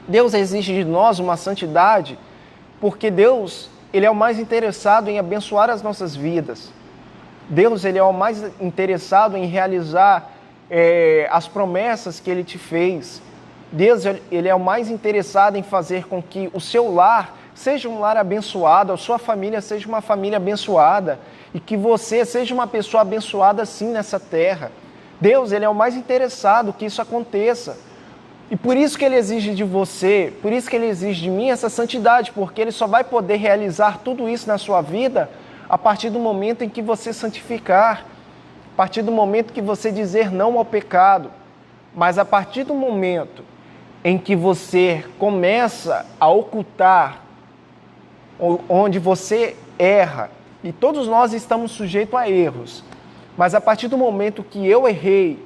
Deus exige de nós uma santidade, porque Deus, Ele é o mais interessado em abençoar as nossas vidas. Deus, Ele é o mais interessado em realizar as promessas que Ele te fez. Deus, Ele é o mais interessado em fazer com que o seu lar seja um lar abençoado, a sua família seja uma família abençoada e que você seja uma pessoa abençoada sim nessa terra. Deus, Ele é o mais interessado que isso aconteça. E por isso que Ele exige de você, por isso que Ele exige de mim essa santidade, porque Ele só vai poder realizar tudo isso na sua vida a partir do momento em que você santificar, a partir do momento que você dizer não ao pecado. Mas a partir do momento em que você começa a ocultar, onde você erra, e todos nós estamos sujeitos a erros, mas a partir do momento que eu errei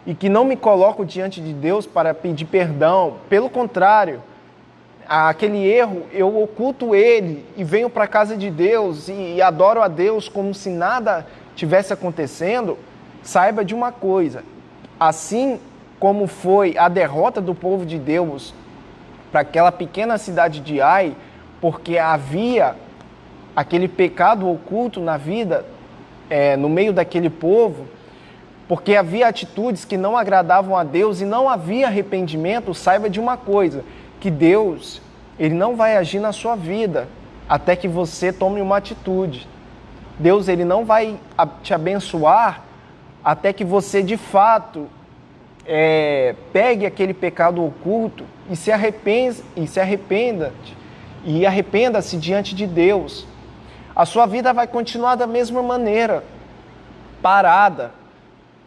e que não me coloco diante de Deus para pedir perdão, pelo contrário, aquele erro, eu oculto ele e venho para a casa de Deus e adoro a Deus como se nada tivesse acontecendo, saiba de uma coisa: assim como foi a derrota do povo de Deus para aquela pequena cidade de Ai, porque havia aquele pecado oculto na vida, no meio daquele povo, porque havia atitudes que não agradavam a Deus e não havia arrependimento, saiba de uma coisa, que Deus, Ele não vai agir na sua vida até que você tome uma atitude. Deus, Ele não vai te abençoar até que você, de fato, pegue aquele pecado oculto e se arrependa-se diante de Deus. A sua vida vai continuar da mesma maneira, parada,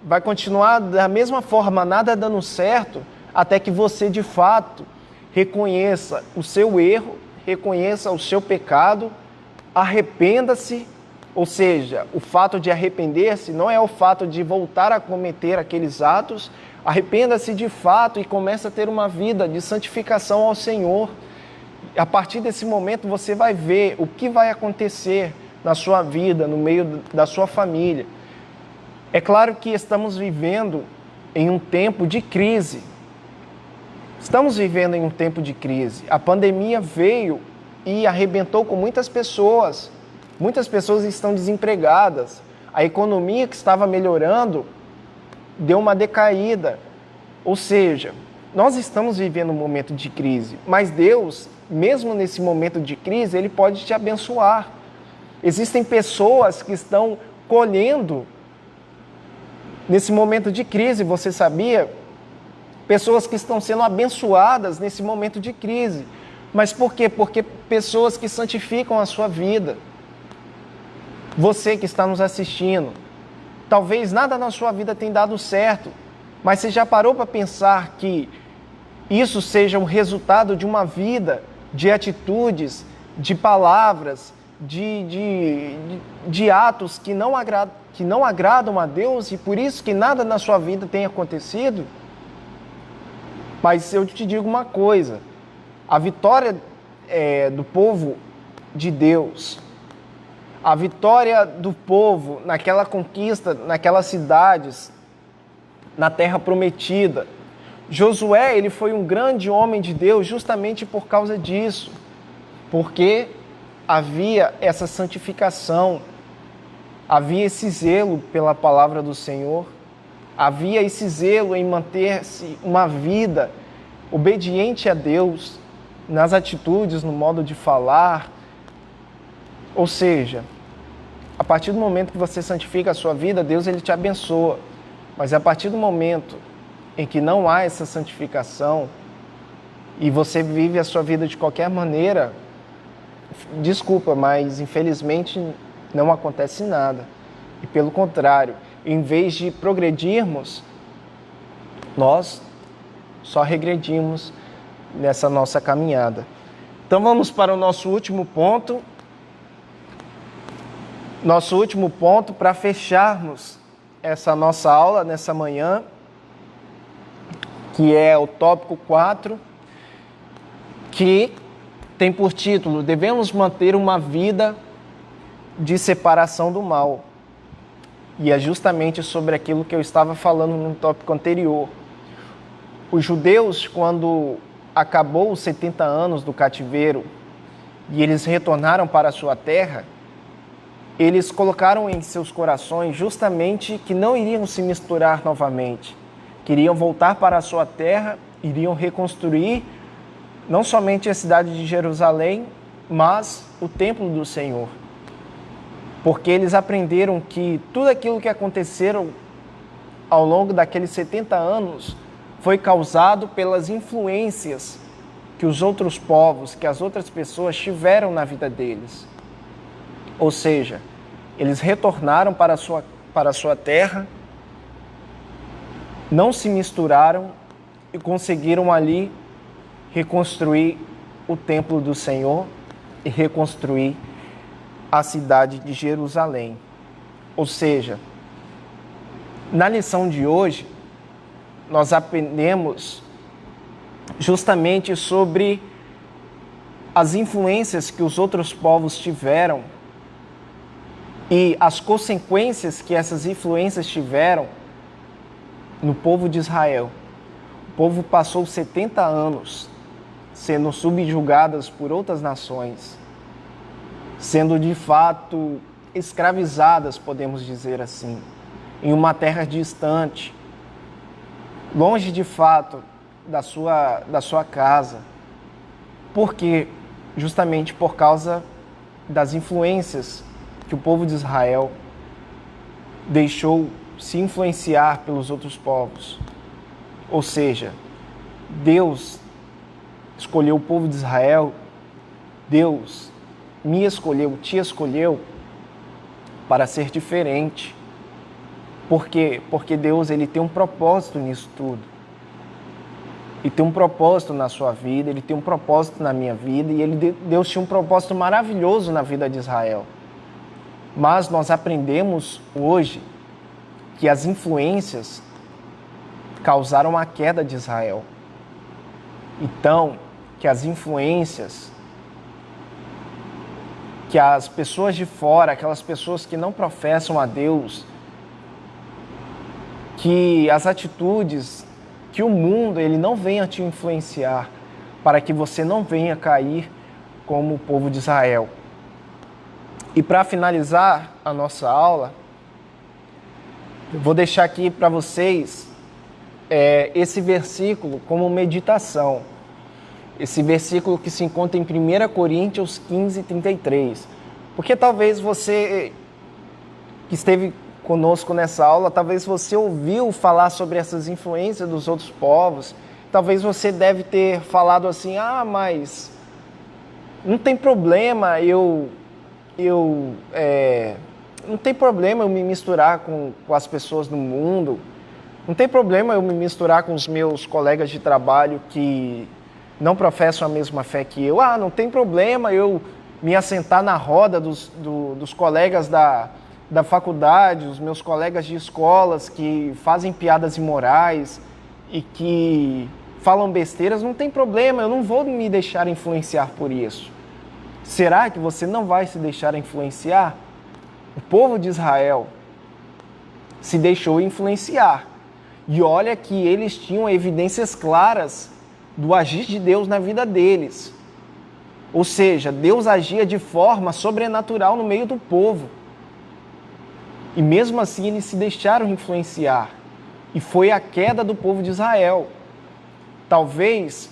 vai continuar da mesma forma, nada dando certo, até que você, de fato, reconheça o seu erro, reconheça o seu pecado, arrependa-se. Ou seja, o fato de arrepender-se não é o fato de voltar a cometer aqueles atos. Arrependa-se de fato e comece a ter uma vida de santificação ao Senhor. A partir desse momento você vai ver o que vai acontecer na sua vida, no meio da sua família. É claro que estamos vivendo em um tempo de crise. Estamos vivendo em um tempo de crise. A pandemia veio e arrebentou com muitas pessoas. Muitas pessoas estão desempregadas. A economia que estava melhorando deu uma decaída. Ou seja, nós estamos vivendo um momento de crise, mas Deus, mesmo nesse momento de crise, Ele pode te abençoar. Existem pessoas que estão colhendo nesse momento de crise, você sabia? Pessoas que estão sendo abençoadas nesse momento de crise. Mas por quê? Porque pessoas que santificam a sua vida. Você que está nos assistindo, talvez nada na sua vida tenha dado certo, mas você já parou para pensar que isso seja um resultado de uma vida, de atitudes, de palavras, de atos que não agradam a Deus e por isso que nada na sua vida tem acontecido? Mas eu te digo uma coisa, a vitória do povo de Deus, a vitória do povo naquela conquista, naquelas cidades, na terra prometida. Josué, ele foi um grande homem de Deus justamente por causa disso, porque havia essa santificação, havia esse zelo pela palavra do Senhor, havia esse zelo em manter-se uma vida obediente a Deus, nas atitudes, no modo de falar. Ou seja, a partir do momento que você santifica a sua vida, Deus ele te abençoa. Mas a partir do momento em que não há essa santificação e você vive a sua vida de qualquer maneira, desculpa, mas infelizmente não acontece nada. E pelo contrário, em vez de progredirmos, nós só regredimos nessa nossa caminhada. Então vamos para o nosso último ponto. Nosso último ponto para fecharmos essa nossa aula nessa manhã, que é o tópico 4, que tem por título: devemos manter uma vida de separação do mal. E é justamente sobre aquilo que eu estava falando no tópico anterior. Os judeus, quando acabou os 70 anos do cativeiro e eles retornaram para a sua terra, eles colocaram em seus corações justamente que não iriam se misturar novamente, queriam voltar para a sua terra, iriam reconstruir não somente a cidade de Jerusalém, mas o templo do Senhor. Porque eles aprenderam que tudo aquilo que aconteceram ao longo daqueles 70 anos foi causado pelas influências que os outros povos, que as outras pessoas tiveram na vida deles. Ou seja, eles retornaram para a sua terra, não se misturaram e conseguiram ali reconstruir o templo do Senhor e reconstruir a cidade de Jerusalém. Ou seja, na lição de hoje, nós aprendemos justamente sobre as influências que os outros povos tiveram e as consequências que essas influências tiveram no povo de Israel. O povo passou 70 anos sendo subjugadas por outras nações, sendo de fato escravizadas, podemos dizer assim, em uma terra distante, longe de fato da sua casa. Por quê? Justamente por causa das influências que o povo de Israel deixou se influenciar pelos outros povos. Ou seja, Deus escolheu o povo de Israel, Deus me escolheu, te escolheu para ser diferente. Por quê? Porque Deus, ele tem um propósito nisso tudo. Ele tem um propósito na sua vida, ele tem um propósito na minha vida, e Deus tinha um propósito maravilhoso na vida de Israel. Mas nós aprendemos hoje que as influências causaram a queda de Israel. Então, que as influências, que as pessoas de fora, aquelas pessoas que não professam a Deus, que as atitudes, que o mundo, ele não venha te influenciar, para que você não venha cair como o povo de Israel. E para finalizar a nossa aula, eu vou deixar aqui para vocês esse versículo como meditação. Esse versículo que se encontra em 1 Coríntios 15, 33. Porque talvez você que esteve conosco nessa aula, talvez você ouviu falar sobre essas influências dos outros povos, talvez você deve ter falado assim: mas não tem problema não tem problema eu me misturar com as pessoas do mundo, não tem problema eu me misturar com os meus colegas de trabalho que não professam a mesma fé que eu, não tem problema eu me assentar na roda dos colegas da faculdade, os meus colegas de escolas que fazem piadas imorais e que falam besteiras, não tem problema, eu não vou me deixar influenciar por isso. Será que você não vai se deixar influenciar? O povo de Israel se deixou influenciar. E olha que eles tinham evidências claras do agir de Deus na vida deles. Ou seja, Deus agia de forma sobrenatural no meio do povo. E mesmo assim eles se deixaram influenciar. E foi a queda do povo de Israel. Talvez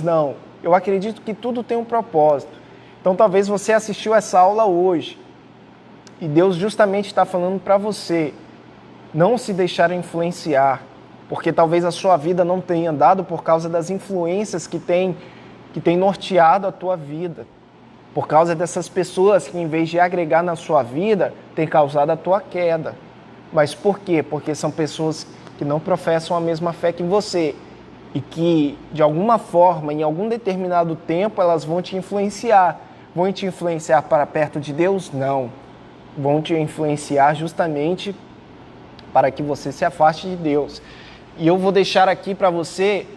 não. Eu acredito que tudo tem um propósito. Então talvez você assistiu essa aula hoje. E Deus justamente está falando para você não se deixar influenciar. Porque talvez a sua vida não tenha andado por causa das influências que tem norteado a tua vida. Por causa dessas pessoas que, em vez de agregar na sua vida, tem causado a tua queda. Mas por quê? Porque são pessoas que não professam a mesma fé que você. E que, de alguma forma, em algum determinado tempo, elas vão te influenciar. Vão te influenciar para perto de Deus? Não. Vão te influenciar justamente para que você se afaste de Deus. E eu vou deixar aqui para você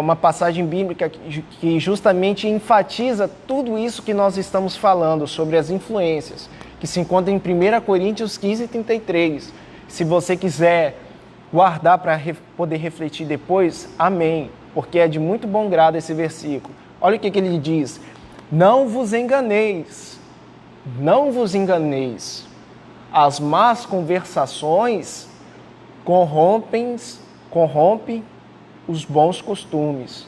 uma passagem bíblica que justamente enfatiza tudo isso que nós estamos falando sobre as influências, que se encontra em 1 Coríntios 15:33. Se você quiser guardar para poder refletir depois, amém, porque é de muito bom grado esse versículo. Olha o que ele diz: não vos enganeis, as más conversações corrompem os bons costumes.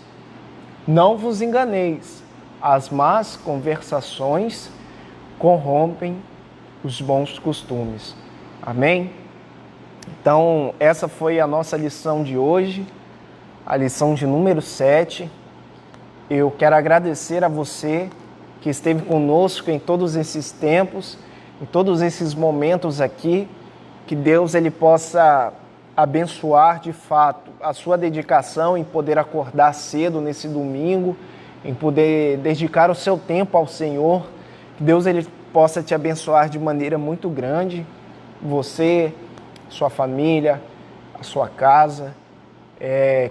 Não vos enganeis, as más conversações corrompem os bons costumes. Amém? Então, essa foi a nossa lição de hoje, a lição de número 7. Eu quero agradecer a você que esteve conosco em todos esses tempos, em todos esses momentos aqui, que Deus ele possa abençoar de fato a sua dedicação em poder acordar cedo nesse domingo, em poder dedicar o seu tempo ao Senhor. Que Deus ele possa te abençoar de maneira muito grande, você, sua família, a sua casa.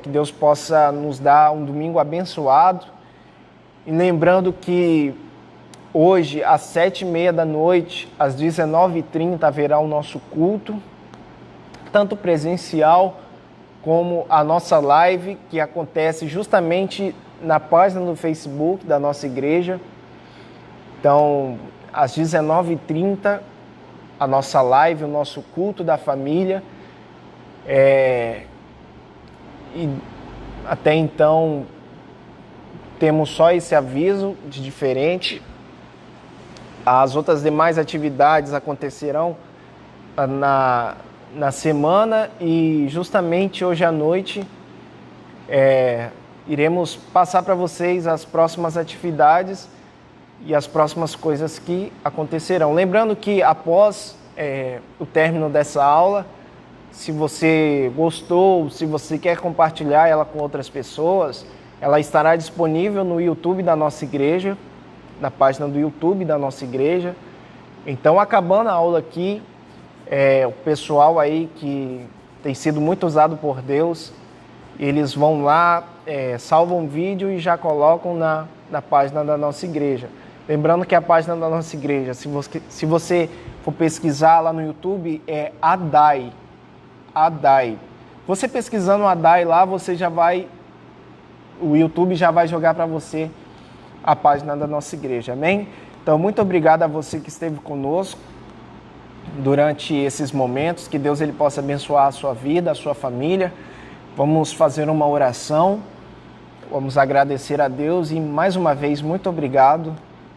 Que Deus possa nos dar um domingo abençoado. E lembrando que hoje, às 7h30 da noite, às 19h30, haverá o nosso culto, tanto presencial como a nossa live, que acontece justamente na página do Facebook da nossa igreja. Então, às 19h30, a nossa live, o nosso culto da família. E até então, temos só esse aviso de diferente. As outras demais atividades acontecerão na semana, e justamente hoje à noite iremos passar para vocês as próximas atividades e as próximas coisas que acontecerão. Lembrando que após o término dessa aula, se você gostou, se você quer compartilhar ela com outras pessoas, ela estará disponível no YouTube da nossa igreja, na página do YouTube da nossa igreja. Então, acabando a aula aqui, o pessoal aí que tem sido muito usado por Deus, eles vão lá, salvam o vídeo e já colocam na página da nossa igreja. Lembrando que a página da nossa igreja, se você for pesquisar lá no YouTube, é ADAI. Você pesquisando ADAI lá, o YouTube já vai jogar para você a página da nossa igreja, amém? Então, muito obrigado a você que esteve conosco durante esses momentos, que Deus ele possa abençoar a sua vida, a sua família. Vamos fazer uma oração, vamos agradecer a Deus e mais uma vez, muito obrigado,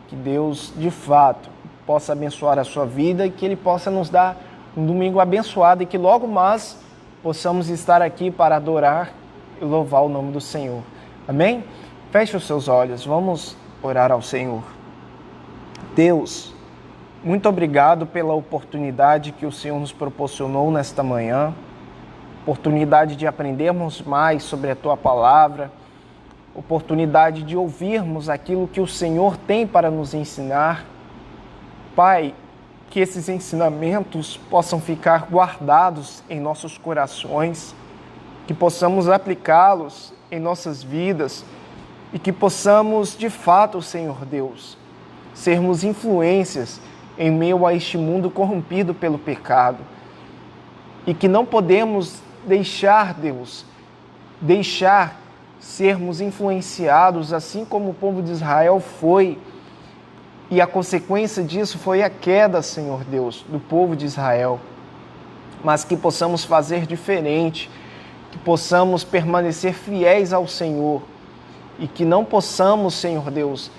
que Deus de fato possa abençoar a sua vida e que Ele possa nos dar um domingo abençoado e que logo mais possamos estar aqui para adorar e louvar o nome do Senhor. Amém? Feche os seus olhos, vamos orar ao Senhor. Deus, muito obrigado pela oportunidade que o Senhor nos proporcionou nesta manhã, oportunidade de aprendermos mais sobre a Tua Palavra, oportunidade de ouvirmos aquilo que o Senhor tem para nos ensinar. Pai, que esses ensinamentos possam ficar guardados em nossos corações, que possamos aplicá-los em nossas vidas e que possamos, de fato, Senhor Deus, sermos influências em meio a este mundo corrompido pelo pecado. E que não podemos deixar, Deus, sermos influenciados assim como o povo de Israel foi. E a consequência disso foi a queda, Senhor Deus, do povo de Israel. Mas que possamos fazer diferente, que possamos permanecer fiéis ao Senhor e que não possamos, Senhor Deus,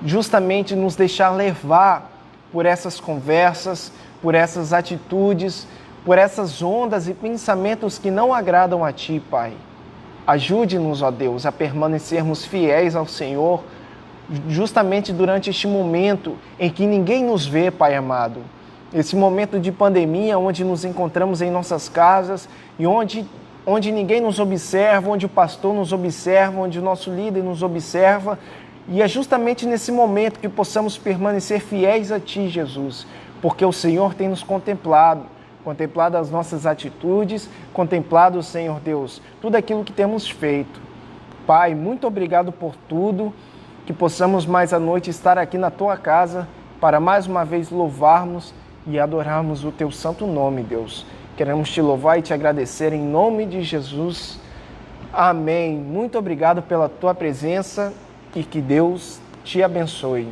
justamente nos deixar levar por essas conversas, por essas atitudes, por essas ondas e pensamentos que não agradam a Ti, Pai. Ajude-nos, ó Deus, a permanecermos fiéis ao Senhor, justamente durante este momento em que ninguém nos vê, Pai amado. Esse momento de pandemia, onde nos encontramos em nossas casas e onde ninguém nos observa, onde o pastor nos observa, onde o nosso líder nos observa. E é justamente nesse momento que possamos permanecer fiéis a Ti, Jesus, porque o Senhor tem nos contemplado, contemplado as nossas atitudes, contemplado, Senhor Deus, tudo aquilo que temos feito. Pai, muito obrigado por tudo, que possamos mais à noite estar aqui na Tua casa para mais uma vez louvarmos e adorarmos o Teu santo nome, Deus. Queremos Te louvar e Te agradecer em nome de Jesus. Amém. Muito obrigado pela Tua presença e que Deus Te abençoe.